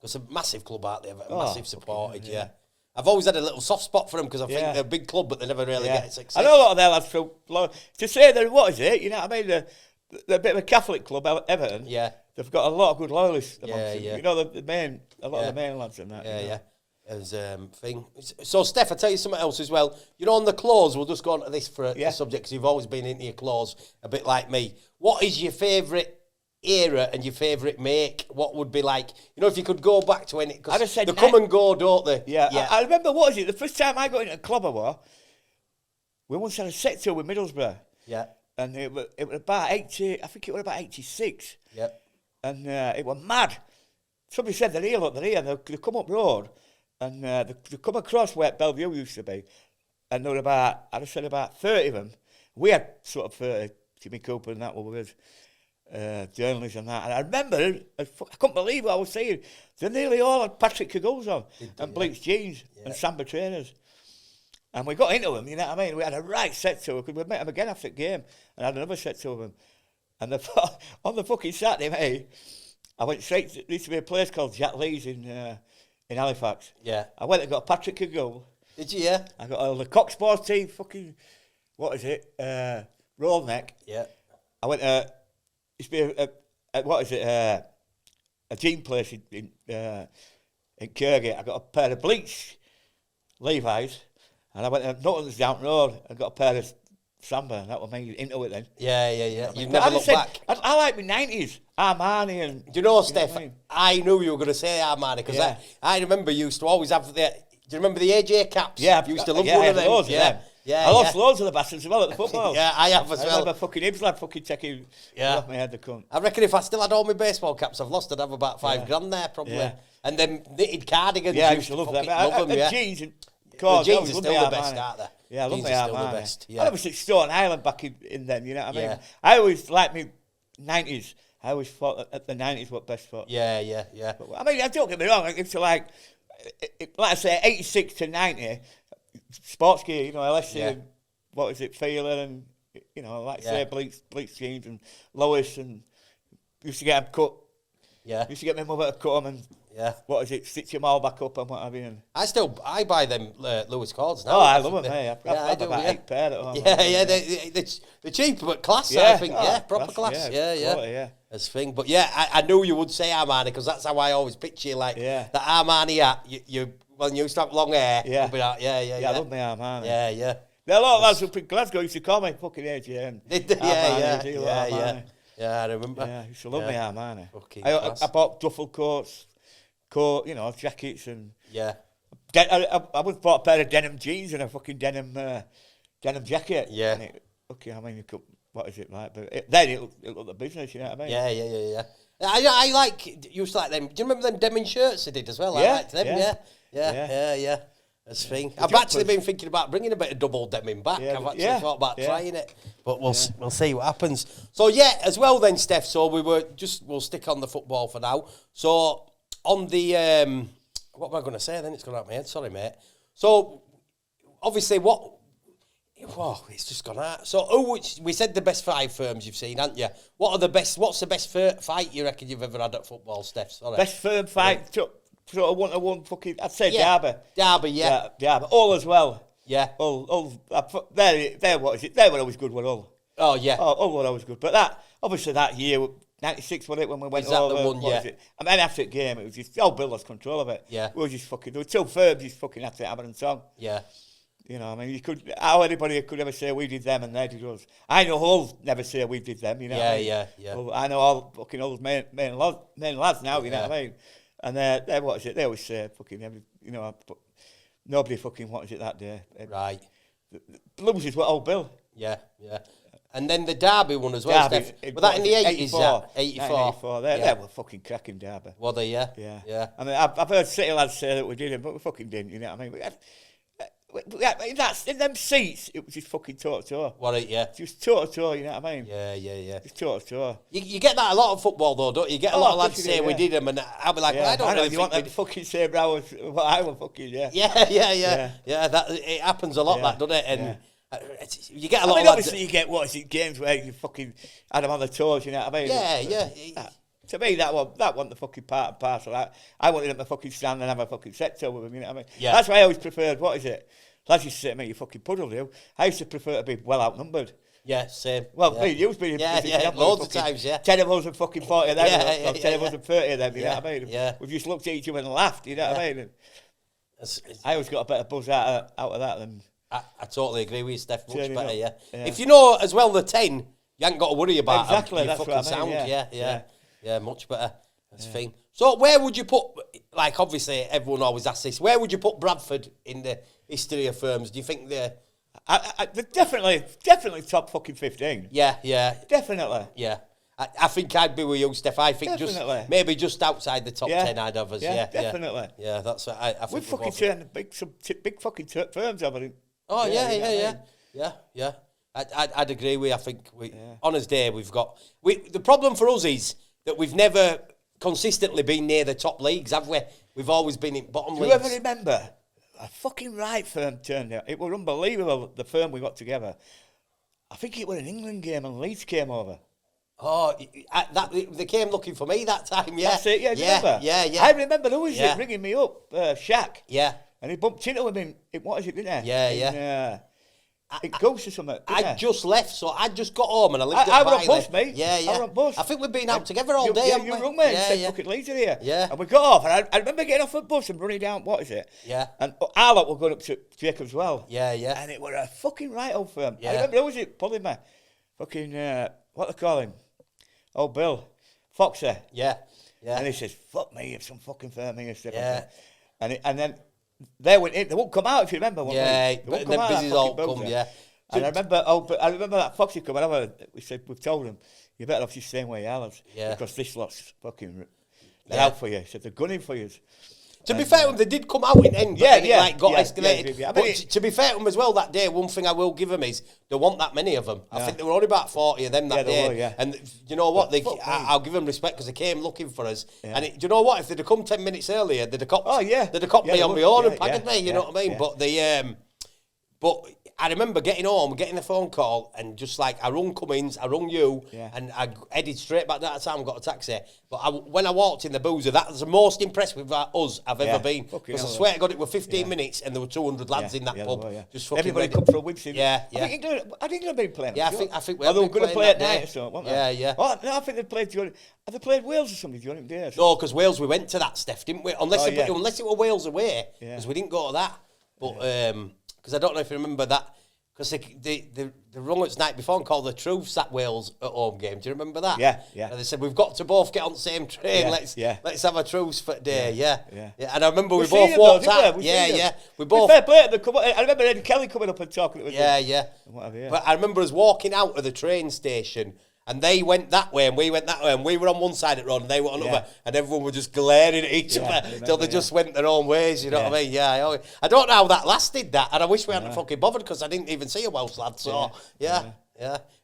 It's a massive club, aren't they? Massive supported, yeah. I've always had a little soft spot for them because I think they're a big club, but they never really get success. I know a lot of their lads to say they're, what is it, you know what I mean? They're a bit of a Catholic club, Everton. Yeah. They've got a lot of good loyalists amongst them. Yeah. You know, a lot of the main lads and that. Yeah. As thing. So, Steph, I'll tell you something else as well. You know, on the clothes, we'll just go on to this for a subject because you've always been into your clothes a bit like me. What is your favourite era and your favourite make? What would be like, you know, if you could go back to any... Because they come and go, don't they? Yeah. I remember, what is it, the first time I got into a club I was, we once had a set tour with Middlesbrough. Yeah. And it was about 80, I think it was about 86. Yeah. And it was mad. Somebody said they're here, look, they're here. They come up road and they come across where Bellevue used to be. And there were about 30 of them. We had sort of 30, Jimmy Cooper and that were with us, journalists and that. And I remember, I couldn't believe what I was saying. They nearly all had Patrick Cagoles on and bleached jeans and Samba trainers. And we got into them, you know what I mean? We had a right set to them. We met them again after the game and had another set to them. And on the fucking Saturday, mate, I went straight to, there used to be a place called Jack Lee's in Halifax. Yeah. I went and got a Patrick Cagoule. Did you, yeah? I got the Cox Sports team, fucking, what is it? Roll neck. Yeah. I went used to be a jean place in Kirgate. I got a pair of bleached Levi's. And I went to Nutton's down the road and got a pair of Samba, and that was me into it then. Yeah. You've never looked back. I like my 90s, Armani and... Do you know, Steph, I knew you were going to say Armani, because I remember you used to always have the... Do you remember the AJ caps? Yeah. You used to love one of them. Yeah, I lost loads of the bastards as well at the football. Yeah, I have as well. I remember fucking Hibs lad fucking taking off my head to come. I reckon if I still had all my baseball caps I've lost, I'd have about $5,000 there probably. Yeah. And then knitted cardigans. Yeah, I used to love them. Love them, yeah. Jeans and the jeans are still the best, aren't they? Yeah, I love jeans are still the best. Yeah. I was at Stone Island back in then, you know what I mean? Yeah. I always liked me 90s. I always thought that the 90s were best for. Yeah. But, I mean, don't get me wrong. It's like I say, 86 to 90, sports gear, you know, LSC, what is it, Feeler and, you know, like I say, Bleach jeans and Lois and used to get them cut. Yeah. Used to get my mother to cut them and, what is it, stitch them all back up and what have you. I buy them Lewis cords now. Oh, I love them, hey. I've do, about 8 pair at home. Yeah, they're cheaper but class, I think. Proper class. Yeah. As thing. But I knew you would say Armani because that's how I always picture you, like the Armani hat, you when you used to have long hair. Yeah, I love my Armani. Yeah. There are a lot of lads up in Glasgow used to call me fucking AGM. Yeah, I remember. Yeah, I used to love my Armani. I bought duffel coats, you know, jackets and... Yeah. I would bought a pair of denim jeans and a fucking denim jacket. Yeah. And I mean, you could... What is it like? But then it'll look the business, you know what I mean? Yeah. I used to like them. Do you remember them denim shirts they did as well? I liked them, yeah. That's the thing. I've actually been thinking about bringing a bit of double denim back. I've actually thought about trying it. But we'll see what happens. So, as well then, Steph, so we'll stick on the football for now. So, on the, what am I going to say then? It's gone out of my head. Sorry, mate. So, obviously, it's just gone out. So, we said the best 5 firms you've seen, haven't you? What's the best fight you reckon you've ever had at football, Steph? Sorry. Best firm fight? Sort of 1-to-1 fucking... I'd say Derby. Derby, yeah. Derby. Hull as well. Yeah. Hull. They're what is it? They were always good with Hull. Oh, yeah. Hull were always good. But that year, 96, wasn't it, when we went over? The one, I mean, after the game, it was just... Bill lost control of it. Yeah. We were just fucking... There were 2 firms just fucking had to have it and song. Yeah. You know, I mean, how anybody could ever say we did them and they did us. I know Hull never say we did them, you know what I mean? Yeah. Well, I know all fucking Hull's main lads now, you know what I mean? And they're what is it? They always say fucking you know, but nobody fucking what is it that day? Right. The Blues is what old Bill. Yeah. And then the Derby one as well, Steph. Was that in the 80s? 84. 84. They were fucking cracking Derby. Were they? Yeah. I mean, I've heard City lads say that we did it, but we fucking didn't. You know what I mean? In them seats, it was just fucking toe-to-toe. What, yeah. Just toe-to-toe, you know what I mean? Yeah. Just toe-to-toe. You get that a lot of football, though, don't you? You get a lot of lads say we did them, and I'll be like, well, I don't really think we did. Fucking same row as what I was fucking, Yeah, it happens a lot, that, doesn't it? And you get a lot of lads... obviously you get games where you fucking had them on the toes, you know what I mean? Yeah. To me, that wasn't the fucking part and parcel. I wanted them to fucking stand and have a fucking set to with them, you know what I mean? Yeah. That's why I always preferred, what is it? Lads used to say to me, you fucking puddle, do. I used to prefer to be well outnumbered. Yeah, same. Well, you've been loads of times, 10 of us and fucking 40 of them, 10 of us and 30 of them, you know what I mean? Yeah. We've just looked at each other and laughed, you know what I mean? I always got a better buzz out of that than... I totally agree with you, Steph, much better, yeah. If you know, as well, the 10, you ain't got to worry about exactly, them. That's fucking what I mean, sound, yeah, much better. That's the thing. So where would you put, like obviously everyone always asks this, where would you put Bradford in the history of firms? Do you think they're... they're definitely top fucking 15. Yeah. Definitely. Yeah. I think I'd be with you, Steph. I think maybe just outside the top 10 I'd have us. Yeah, definitely. Yeah, that's what I think. We've fucking turned some big fucking firms over. Oh, yeah. I'd agree with you. I think on his day we've got... the problem for us is that we've never consistently been near the top leagues, have we? We've always been in bottom leagues. Do you ever remember a fucking right firm turned out? It was unbelievable, the firm we got together. I think it was an England game and Leeds came over. Oh, they came looking for me that time, yeah. That's it, remember? Yeah. I remember, who was it ringing me up? Shaq. Yeah. And he bumped into him in what is it, didn't he? Yeah. It goes or something. I just left, so I just got home and I lived I at was on bus, mate. Yeah. I was on bus. I think we've been out together all day, haven't we? You rung me and said, fucking Leeds are here. Yeah. And we got off, and I remember getting off the bus and running down, what is it? Yeah. And our lot were going up to Jacob's Well. Yeah. And it was a fucking right old firm. Yeah. I remember, who was it pulling me? Fucking, what they call him? Oh, Bill. Foxer. Yeah. And he says, fuck me, if some fucking firm here. Yeah. And then they went in. They won't come out if you remember. Yeah, but the business all come. Yeah. And I remember that Foxy coming over. We said we've told him you better off just staying where you are, lads, because this lot's fucking they're out for you. He said they're gunning for you. To be fair to them, they did come out in the end, but it got escalated. Yeah. But to be fair to them as well, that day, one thing I will give them is they want that many of them. I think there were only about 40 of them that day. Were, and you know what? I'll give them respect because they came looking for us. Yeah. And do you know what? If they'd have come 10 minutes earlier, they'd have copped, me on my own and pagged me, you know what I mean? Yeah. But I remember getting home, getting a phone call, and just like I rung Cummins, I rung you, and I headed straight back that time, got a taxi. But when I walked in the boozer, that was the most impressed with us I've ever been. Because I swear to God, it were 15 minutes, and there were 200 lads in that pub. Just fucking everybody come for a win. Yeah. I think England been playing. Yeah, I think we were going to play at night or something, weren't they? Yeah. Oh, no, I think they played during. Have they played Wales or something during the day? No, because Wales, we went to that, Steph, didn't we? Unless it were Wales away, because we didn't go to that. But because I don't know if you remember that. Because they rung us night before and called the Truths at Wales at home game. Do you remember that? Yeah. And they said, we've got to both get on the same train. Let's have a Truths for today. Yeah. And I remember we both walked out. We both. I remember Eddie Kelly coming up and talking to us. Yeah. But I remember us walking out of the train station. And they went that way, and we went that way, and we were on one side of the road, and they were on the other, and everyone were just glaring at each other till they just went their own ways. You know what I mean? Yeah. I don't know how that lasted. That, and I wish we hadn't fucking bothered because I didn't even see a Welsh lad. So yeah.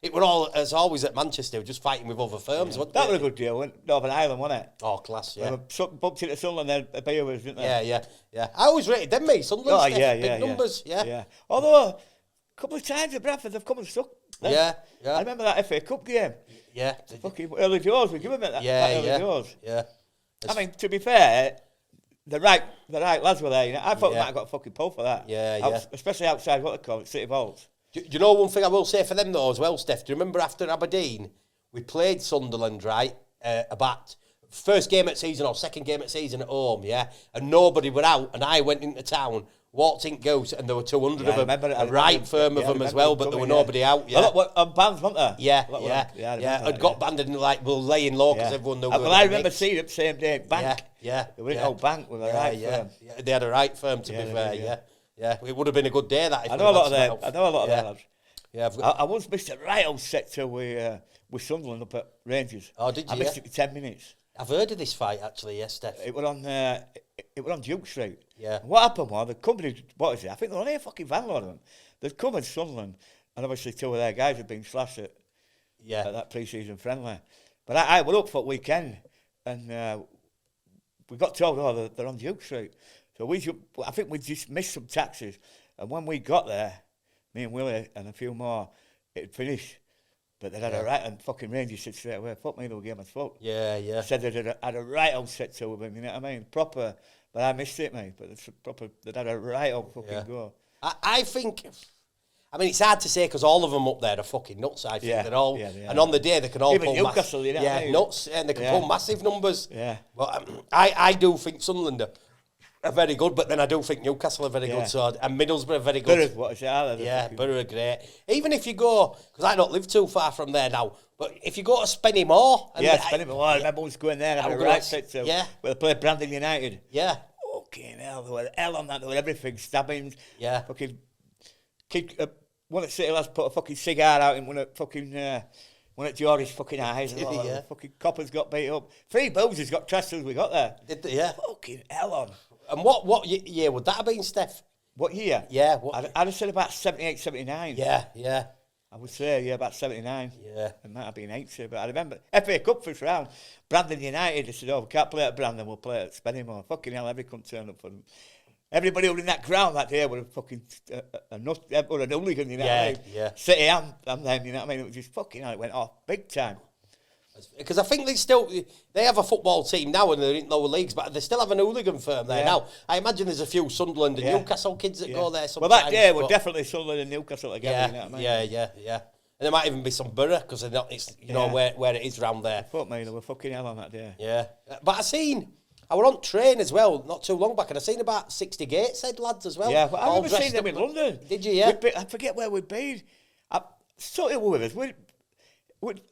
It were all as always at Manchester, just fighting with other firms. That was a good deal. Went Northern Ireland, wasn't it? Oh, class. Yeah. Bumped into Sunderland there at Bayers, didn't they? Yeah. I always rated them, mate. Sunderland. Big numbers. Yeah. Although a couple of times at Bradford they've come and stuck. Yeah. I remember that FA Cup game. Yeah. Fucking early doors, we give them that early doors. Yeah. I mean, to be fair, the right lads were there. You know? I thought we might have got a fucking pull for that. Yeah. Especially outside what they call it, City Vaults. Do you know one thing I will say for them though as well, Steph? Do you remember after Aberdeen, we played Sunderland, right? About first game at season or second game at season at home, and nobody were out, and I went into town. Walked in Goose, and there were 200 of them. A right firm of them as well, but there were nobody out. Yeah. A lot of bands, weren't there? Yeah. I'd got banded and like we're laying low because everyone knew. Well, I remember seeing it the same day. Bank. Yeah. They were in Bank with a right firm. Yeah, they had a right firm to be fair. Yeah. It would have been a good day that. I know a lot of them. I know a lot of them lads. Yeah. I once missed a right old sector with Sunderland up at Rangers. Oh, did you? I missed it for 10 minutes. I've heard of this fight actually, yes, Steph. It was on Duke Street. Yeah. And what happened was the company, what is it? I think there were only a fucking van load of them. They'd come in Sunderland, and obviously two of their guys had been slashed at that pre-season friendly. But I were up for the weekend, and we got told, they're on Duke Street. So I think we just missed some taxis, and when we got there, me and Willie and a few more, it had finished. But they had a right, and fucking Rangers said straight away, fuck me, they were game as fuck. Yeah. Said they had a right old set to with him, you know what I mean? Proper, but I missed it, mate. But it's proper, they had a right old fucking go. I think, it's hard to say because all of them up there are fucking nuts, I think. They're all, and on the day they can all even pull Newcastle, you know what I mean? Nuts, and they can pull massive numbers. Yeah. But I do think Sunderland are very good, but then I do think Newcastle are very good, and Middlesbrough are very good. Borough are great. Even if you go, because I don't live too far from there now, but if you go to Spennymoor... Spennymoor, I remember us going there, had a right set to, where they played Brandon United. Yeah. Fucking hell, there were hell on that, there were everything, stabbings. Yeah. Fucking kid, one at City lads put a fucking cigar out in one at fucking... one at Geordie's fucking eyes and all that. Fucking coppers got beat up. 3 boozers got trashed as we got there. Did they? Yeah. Fucking hell on. And what year would that have been, Steph? What year? Yeah. I'd have said about 78, 79. Yeah. I would say, about 79. Yeah. It might have been 80, but I remember FA Cup first round. Brandon United, they said, we can't play at Brandon, we'll play at Spennymoor. Fucking hell, every cunt turned up for them. Everybody who was in that ground that day were a fucking a hooligan, you know what I mean? Yeah. City and them, you know what I mean? It was just fucking hell, it went off big time. Because I think they have a football team now and they're in lower leagues, but they still have an hooligan firm there now. I imagine there's a few Sunderland and Newcastle kids that go there sometimes. Well, that day were definitely Sunderland and Newcastle together, you know what I mean? Yeah. And there might even be some Borough, because they're not, it's, you know, where it is round there. Fuck me, they were fucking hell on that day. Yeah. But I were on train as well, not too long back, and I seen about 60 Gateshead lads as well. Yeah, but I remember seeing them in London. Did you, yeah? I forget where we'd been. Something with us.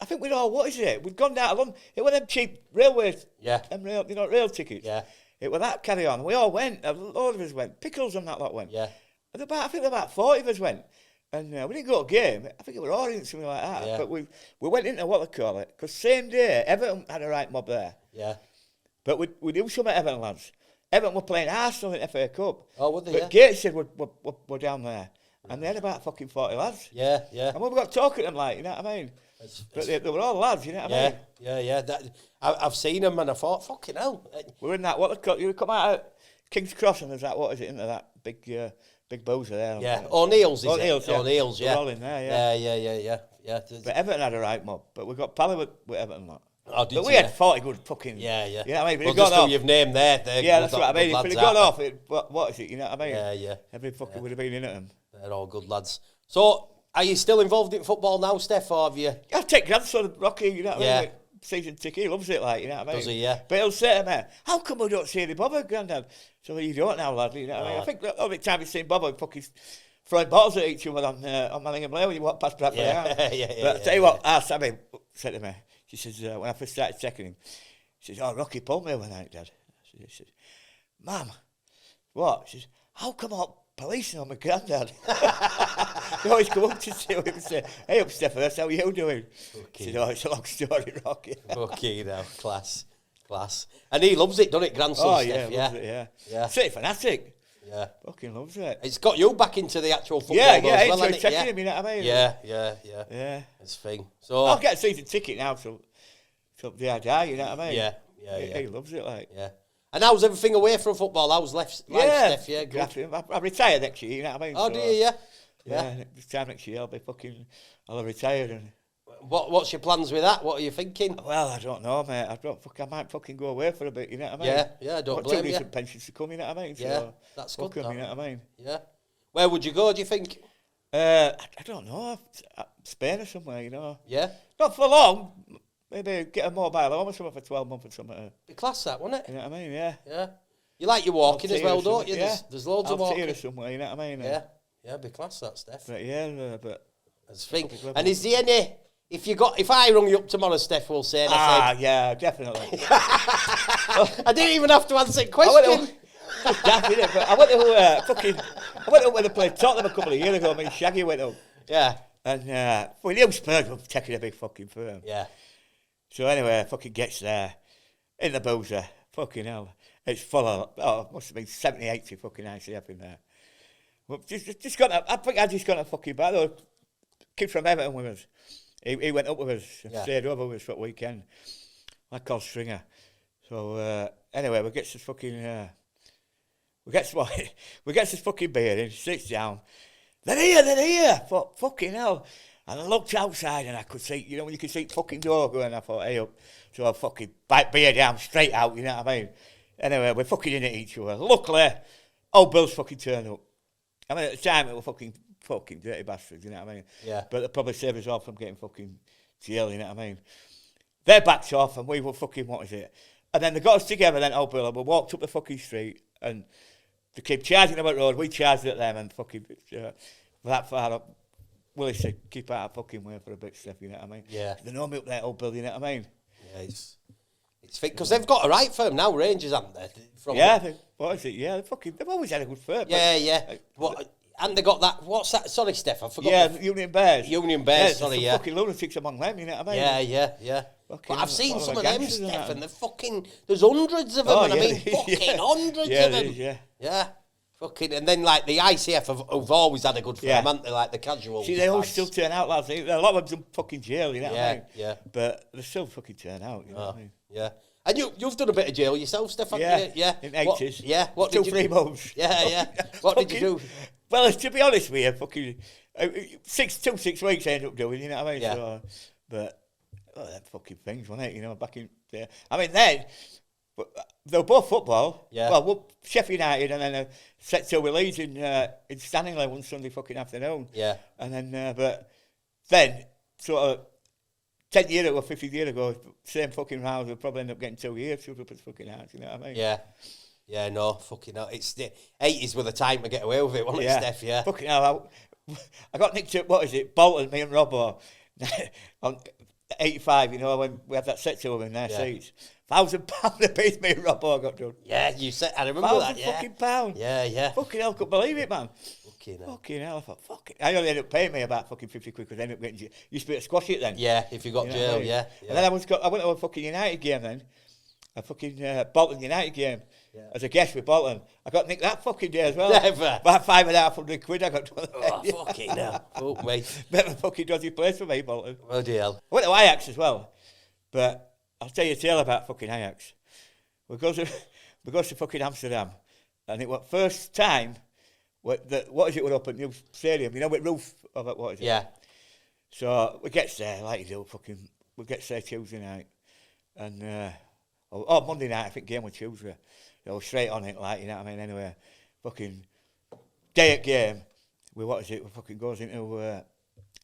I think we'd all, what is it? We'd gone down to London. It was them cheap railways. Yeah. Them rail tickets. Yeah. It was that carry on. We all went. A load of us went. Pickles and that lot went. Yeah. And I think about 40 of us went. And we didn't go to a game. I think it was Orient, something like that. Yeah. But we went into what they call it. Because same day, Everton had a right mob there. Yeah. But we do some at Everton, lads. Everton were playing Arsenal in the FA Cup. Oh, would they? But Gates said we're down there. And they had about fucking 40 lads. Yeah, yeah. And we got talking to them, like, you know what I mean? But they were all lads, you know what I mean? Yeah. I've seen them and I thought, fucking hell. We're in that, what they call, you come out of King's Cross and there's that, what is it, into that big bowser there. Yeah, O'Neill's, is O'Neill's, it? yeah. O'Neill's, yeah. We're all in there, Yeah. But Everton had a right mob, but we got pally with Everton, lot. Oh, did but you? we had 40 good fucking... Yeah. You know what I mean? Well, just who you've named there. Yeah, that's what I mean. If we'd have gone off, what is it, you know what I mean? Yeah. Every fucker would have been in at them. They're all good lads. So, are you still involved in football now, Steph, or have you... I take grandson of Rocky, you know what I Yeah. mean? Like, season ticket, he loves it, like, you know what I mean? Does he, yeah? But he'll say to me, how come we don't see any Bobber, Grandad? So you don't now, lad, you know what I mean? Oh. I think the only time you've seen Bobber fucking throwing balls at each other on Manningham Lane when you walk past Bradford. Yeah. But I'll tell you what, Sammy said to me, she says, when I first started checking him, she says, Rocky pulled me one night, Dad. She says, Mum, what? She says, how come all policing on my granddad? They always come up to see him and say, hey up, Stef Hirst, how are you doing? She said, it's a long story, Rocky. Okay, now, class. And he loves it, doesn't it, grandson, Oh, Steph? yeah, loves it, yeah. City fanatic. Yeah. Fucking loves it. It's got you back into the actual football, Yeah, though, as well, enjoy hasn't it? checking him, you know what I mean? Yeah. It's thing. So I'll get a season ticket now till the day I die, you know what I mean? Yeah. He loves it, like. Yeah. And how's everything away from football? How's life, Steph? Yeah, good. I retire next year, you know what I mean? Oh, do you, yeah? Yeah, this time next year I'll have retired. And What's your plans with that? What are you thinking? well, I don't know, mate. I might fucking go away for a bit, you know what I mean? Yeah, I don't Got blame two you. decent pensions to come, you know what I mean? Yeah, So, that's fuck good. 'em, you know what I mean? Yeah. Where would you go, do you think? I don't know. Spain or somewhere, you know? Yeah. Not for long. Maybe get a mobile home or something for 12 months or something. Be class that, wouldn't it? You know what I mean? Yeah. Yeah. You like your walking as well, don't you? Yeah. There's loads of walking. Altair somewhere, you know what I mean? Yeah, be class that, Steph. But yeah, but... That's the thing. And is there any... If I rung you up tomorrow, Steph will say, and I said... yeah, definitely. I didn't even have to answer the question. I went up when they played Tottenham a couple of years ago. Me and Shaggy went up. Yeah. And we knew Spurs were taking a big fucking firm. Yeah. So anyway, fucking gets there. In the boozer. Fucking hell. It's full of, must have been 70, 80 fucking ICF in there. Well, I think I just got a fucking bad. There was a kid from Everton with us. He went up with us and stayed over with us for the weekend. I called Stringer. So anyway, we get this fucking... We get this fucking beer and he sits down. They're here. Fucking hell. And I looked outside and I could see, you know, when you could see the fucking door going, I thought, hey up. So I fucking bite beer down straight out, you know what I mean? Anyway, we're fucking in at each other. Luckily, old Bill's fucking turned up. I mean, at the time, it were fucking dirty bastards, you know what I mean? Yeah. But they probably saved us all from getting fucking jail, you know what I mean? They backed off and we were fucking, what is it? And then they got us together then, old Bill, and we walked up the fucking street and they kept charging them at the road. We charged at them and fucking that far up. Willie said, keep out of fucking way for a bit, Steph, you know what I mean? Yeah. They know me up there, old Bill, you know what I mean? Yeah, it's fit because they've got a right firm now, Rangers, haven't they? What is it? Yeah, they've always had a good firm. Yeah. And they got that. What's that? Sorry, Steph, I forgot. Yeah, Union Bears. Union Bears. Sorry, fucking lunatics among them, you know what I mean? Yeah. But I've seen some of them, Steph, and and they're fucking. There's hundreds of them, and I mean, fucking hundreds of them. Yeah. Fucking, and then like the ICF have always had a good firm, haven't they? Like the casuals. See, they always still turn out, lads. A lot of them fucking jail, you know what I mean? Yeah. But they still fucking turn out, you know what I mean? Yeah. And you've done a bit of jail yourself, Steph, haven't you? Yeah. In 80s. What did you do? 3 months. Yeah. What did you do? Well, to be honest with you, fucking 6 weeks I ended up doing, you know what I mean? Yeah. So, but, them fucking things, wasn't it? You know, back in there. I mean, then, they were both football. Yeah. Well, Sheffield United and then set to with Leeds in Stanley one Sunday fucking afternoon. Yeah. And then, but then, sort of, 10 years ago, 15 years ago, same fucking round, we'll probably end up getting 2 years, shoot up his fucking house, you know what I mean? Yeah, no, fucking hell. It's the 80s were the time to get away with it, wasn't it, Steph? Yeah. Fucking hell, I got nicked up, what is it, Bolton, me and Robbo, on 85, you know, when we had that set to them in their seats. £1,000 a piece me and Robbo got done. Yeah, you said, I remember that, yeah. fucking pound. Yeah. Fucking hell, couldn't believe it, man. Fucking hell, I thought, fuck it. I only ended up paying me about fucking 50 quid because I ended up getting jail. You used to be able to squash it then. Yeah, if you got jail, yeah. And then I went to a fucking United game then. A fucking Bolton United game. Yeah. As a guest with Bolton. I got nicked that fucking day as well. Never. About £500 I got done. Oh, fucking hell. Fuck me. Bit of a fucking dodgy place for me, Bolton. Oh, dear. I went to Ajax as well. But I'll tell you a tale about fucking Ajax. We go to fucking Amsterdam. And it was first time, what is it, we're up at New Stadium, you know, with roof of it, what is it? Yeah. So we get there, like you do, we get there Tuesday night. And, Monday night, I think game was Tuesday. They were straight on it, like, you know what I mean, anyway. Fucking day at game, we fucking goes into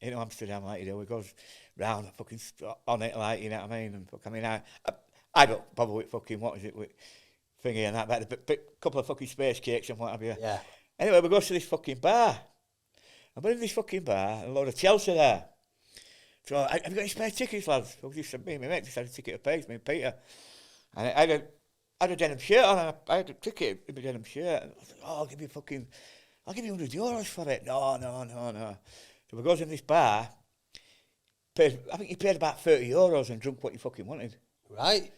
Amsterdam, like you do, we goes round, fucking on it, like, you know what I mean, and I don't bother with fucking, with thingy and that, but a couple of fucking space cakes and what have you. Yeah. Anyway, we go to this fucking bar. And we're in this fucking bar, and a load of Chelsea there. So, have you got any spare tickets, lads? Well, me and my mate just had a ticket apiece, me and Peter. And I had a denim shirt on, and I had a ticket in my denim shirt. And I was like, I'll give you €100 for it. No. So we goes in this bar, I think he paid about €30 and drunk what he fucking wanted. Right.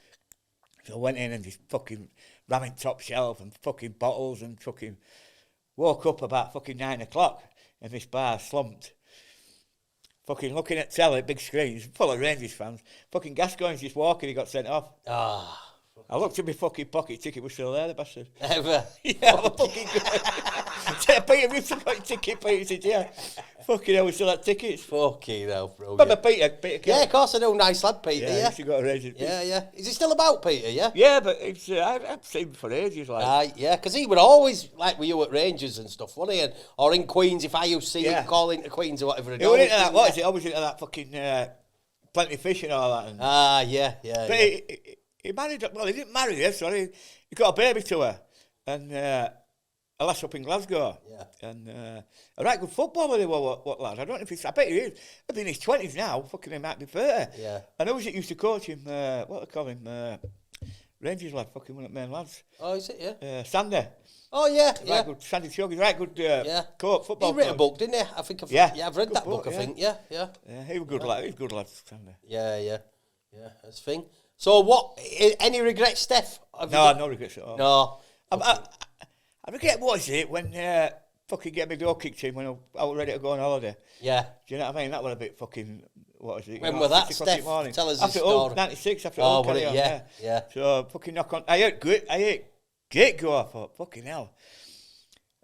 So I went in and just fucking ramming top shelf and fucking bottles and fucking woke up about fucking 9 o'clock in this bar, slumped. Fucking looking at telly, big screens, full of Rangers fans. Fucking Gascoigne's just walking, he got sent off. Ah. I looked at my fucking pocket ticket, was still there, the bastard. Ever? Yeah, I'm fucking good. Peter, you still got your ticket, Peter? He said, yeah. Fucking hell, we still had tickets. Fucking hell, bro. Remember Peter? Yeah, of course I know, nice lad, Peter, yeah. He's got a Rangers. Yeah. Is he still about, Peter, yeah? Yeah, but it's, I've seen him for ages, like. Right, yeah, because he would always, like with you at Rangers and stuff, wasn't he? Or in Queens, if I used to see him call into Queens or whatever. He was into that, what is it? Always into that fucking Plenty of Fish and all that. And, yeah. But he married, well, he didn't marry her, sorry. He got a baby to her. And a lass up in Glasgow. Yeah. And a right good footballer, what lad? I don't know if he's, I bet he is. He's in his 20s now, fucking he might be 30. Yeah. And who's it used to coach him, what they call him, Rangers lad, fucking one of the main lads. Oh, is it, yeah? Sandy. Oh, yeah. Right good, Sandy Chug, he's right good coach, football He wrote a book, didn't he? I think I've read that book, I think, yeah. He was good lad, he's good lad, Sandy. Yeah, that's the thing. So what, any regrets, Steph? No regrets at all. No. I regret, what is it, when fucking get my door kicked in when I was ready to go on holiday. Yeah. Do you know what I mean? That was a bit fucking, what is it? When was that, Steph? Tell us after the story. 96, after all, carry on, yeah. So, fucking knock on, I ate gate go, I thought, fucking hell.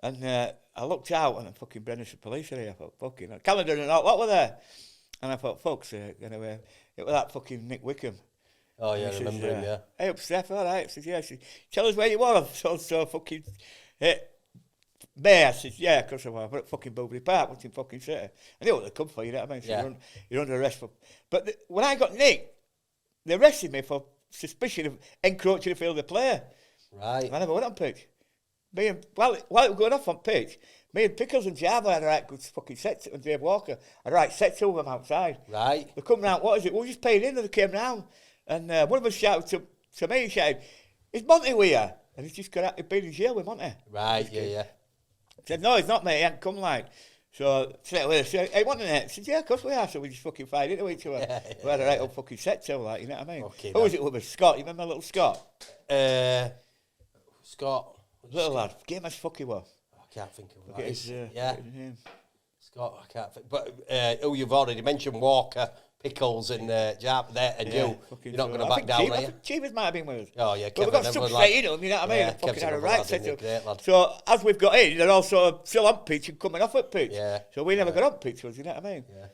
And I looked out and fucking Brendan's police area, I thought, fucking hell. Calendar and all, what were there? And I thought, fuck's sake, anyway. It was that fucking Nick Wickham. Oh, yeah, I remember him, yeah. Hey, up, Steph, all right. I said, yeah. She tell us where you were. So fucking, May, I said, yeah, of course I was. We're at fucking Bowbury Park, what's in fucking city. And they know what they come for, you know what I mean? So you're under arrest for... But when I got nicked, they arrested me for suspicion of encroaching a field of play. Right. I never went on pitch. While it was going off on pitch, me and Pickles and Java had a right good fucking set, and Dave Walker had a right set to them outside. Right. They come round, what is it? We were just paying in, and they came round. And one of us shouted to me, he shouted, is Monty with you? And he's just got out, he'd been in jail with Monty. Right, yeah. I said, no, he's not, mate, he hadn't come, like. So, straight away, they said, hey, Monty, I said, yeah, of course we are. So we just fucking fired into each other. We had a right old fucking set to, like, you know what I mean? Who was it with us? Scott, you remember little Scott? Scott. Little lad, game as fuck he was. I can't think of what his name. Scott, I can't think. But who you've already mentioned, Walker, Pickles and Jab there, and you're not going to back down, are you? Cheevers might have been with us. Oh, yeah, Kevin. But we got stuck straight in them, you know what I mean? Yeah, fucking had a right set up. Lad. So, as we've got in, they're also still on pitch and coming off at pitch. Yeah. So we never got on pitch, you know what I mean? Yeah.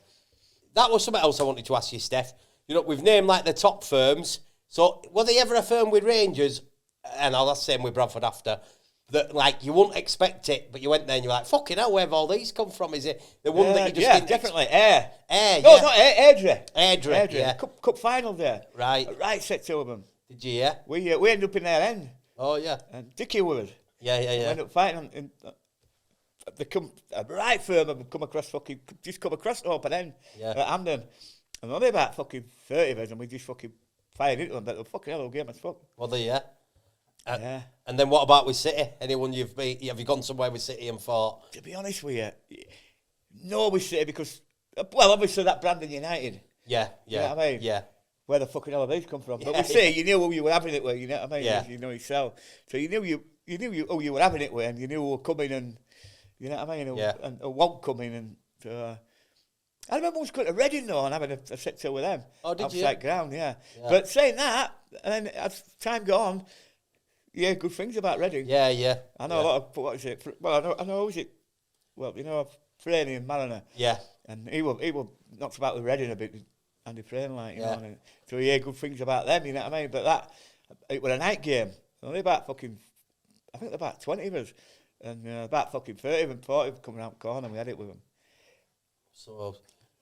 That was something else I wanted to ask you, Steph. You know, we've named like the top firms. So, were they ever a firm with Rangers? And that's the same with Bradford after. That, like, you wouldn't expect it, but you went there and you're like, fucking hell, where have all these come from? Is it the one that you just didn't definitely. Air. No, not Adair. Adair, yeah. Cup final there. Right. A right set to them. Did you, yeah? We ended up in their end. Oh, yeah. And Dickie was. Yeah. We ended up fighting. And they come, a right firm and come across the open end at Hamden. And only about fucking 30 of us, and we just fucking fired into them, but the fucking hell game as fuck. Well, there, yeah. Yeah. And then what about with City? Anyone you've beat? Have you gone somewhere with City and fought? To be honest with you, no with City because, well, obviously that Brandon United. Yeah. You know what I mean? Yeah. Where the fucking hell have these come from? But with City, you knew who you were having it with, you know what I mean? Yeah. You know yourself. So you knew who you were having it with, and you knew who were coming, and you know what I mean? And who won't come in. And I remember once going to Reading though and having a sit-to with them. Oh, did you? Outside ground, yeah. But saying that, and then as time gone, yeah, good things about Reading. Yeah. I know a lot of, what is it? Well, I know, who's it? Well, you know, Franey and Mariner. Yeah. And he will knocked about with Reading a bit, Andy Frayne, like, you know. And so you hear good things about them, you know what I mean? But it was a night game. Only about fucking, I think about 20 of us. And about fucking 30 of them, 40 of them coming out the corner, and we had it with them. So...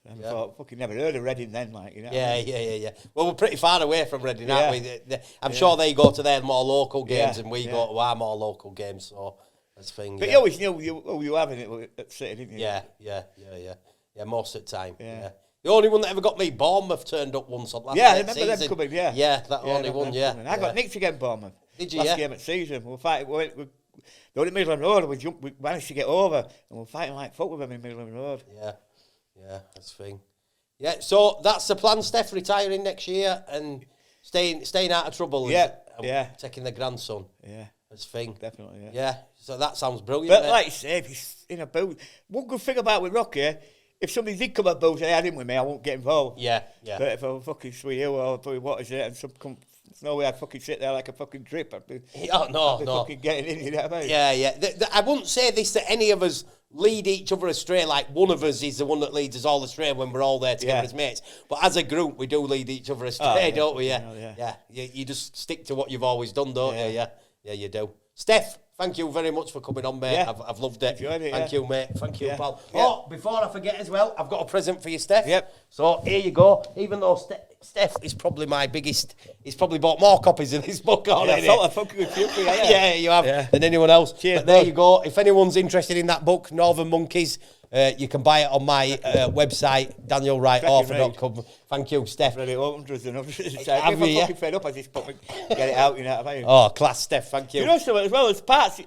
And we thought, fucking never heard of Reading then, like, you know. Yeah. Well, we're pretty far away from Reading, aren't we? I'm sure they go to their more local games and we go to our more local games, so that's the thing. But you always knew who you were having it at City, didn't you? Yeah, most of the time. Yeah. The only one that ever got me, Bournemouth, turned up once on last I remember season. them coming, yeah. Yeah, that only one, I got nicked again, Bournemouth. Did you, last game at season. We were fighting, we were in Midland Road, we managed to get over, and we were fighting like fuck with them in Midland Road. Yeah, that's the thing. Yeah, so that's the plan, Steph, retiring next year and staying out of trouble. Taking the grandson. Yeah. That's the thing. Definitely, Yeah, so that sounds brilliant. But like you say, if he's in a boat, one good thing about with Rocky, if somebody did come at boat and they had him with me, I won't get involved. Yeah. But if I was fucking sweet hill or what is it, and there's no way I'd fucking sit there like a fucking drip. I'd be fucking getting in, you know what I mean? Yeah. I wouldn't say this that any of us lead each other astray, like one of us is the one that leads us all astray when we're all there together as mates. But as a group, we do lead each other astray, don't we? Yeah. You just stick to what you've always done, don't you? Yeah, you do. Steph, thank you very much for coming on, mate. Yeah. I've loved it. Enjoyed it, Thank you, mate. Thank you, pal. Yeah. Oh, before I forget as well, I've got a present for you, Steph. Yep. So here you go. Even though Steph is probably my biggest, he's probably bought more copies of this book already. I thought I fucking good for you. Yeah, you have, than anyone else. Cheers, but there you go. If anyone's interested in that book, Northern Monkeys, you can buy it on my website, danielwrightauthor.com. Thank you, Steph. Really, hundreds and hundreds of times. Have I'm you, fucking fed up, I just get it out, you know what I mean? Oh, class, Steph. Thank you. You know something as well as parts.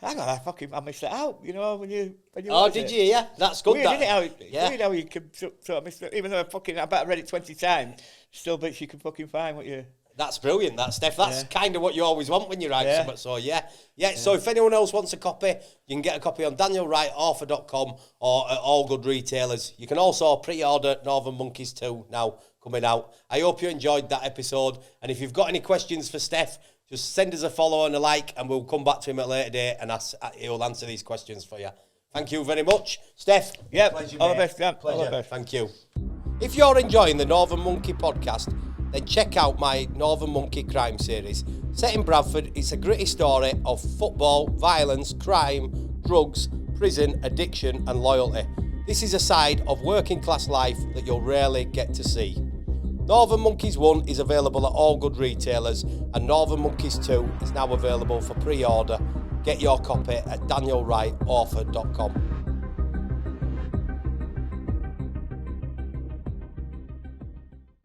Hang on, I missed it out. You know when you. Oh, did you? Yeah, that's good. Weird, isn't it? Weird how you can sort of miss it. Even though I bet I read it 20 times, still bits you can fucking find what you. That's brilliant, that, Steph. That's kind of what you always want when you write something. So, So, if anyone else wants a copy, you can get a copy on danielwrightauthor.com or at all good retailers. You can also pre-order Northern Monkeys 2 now coming out. I hope you enjoyed that episode. And if you've got any questions for Steph, just send us a follow and a like, and we'll come back to him at a later date, and he'll answer these questions for you. Thank you very much. Steph, pleasure, all the mate. best, yeah. Pleasure. All the best. Thank you. If you're enjoying the Northern Monkey podcast, then check out my Northern Monkey crime series. Set in Bradford, it's a gritty story of football, violence, crime, drugs, prison, addiction and loyalty. This is a side of working class life that you'll rarely get to see. Northern Monkeys 1 is available at all good retailers, and Northern Monkeys 2 is now available for pre-order. Get your copy at danielwrightauthor.com.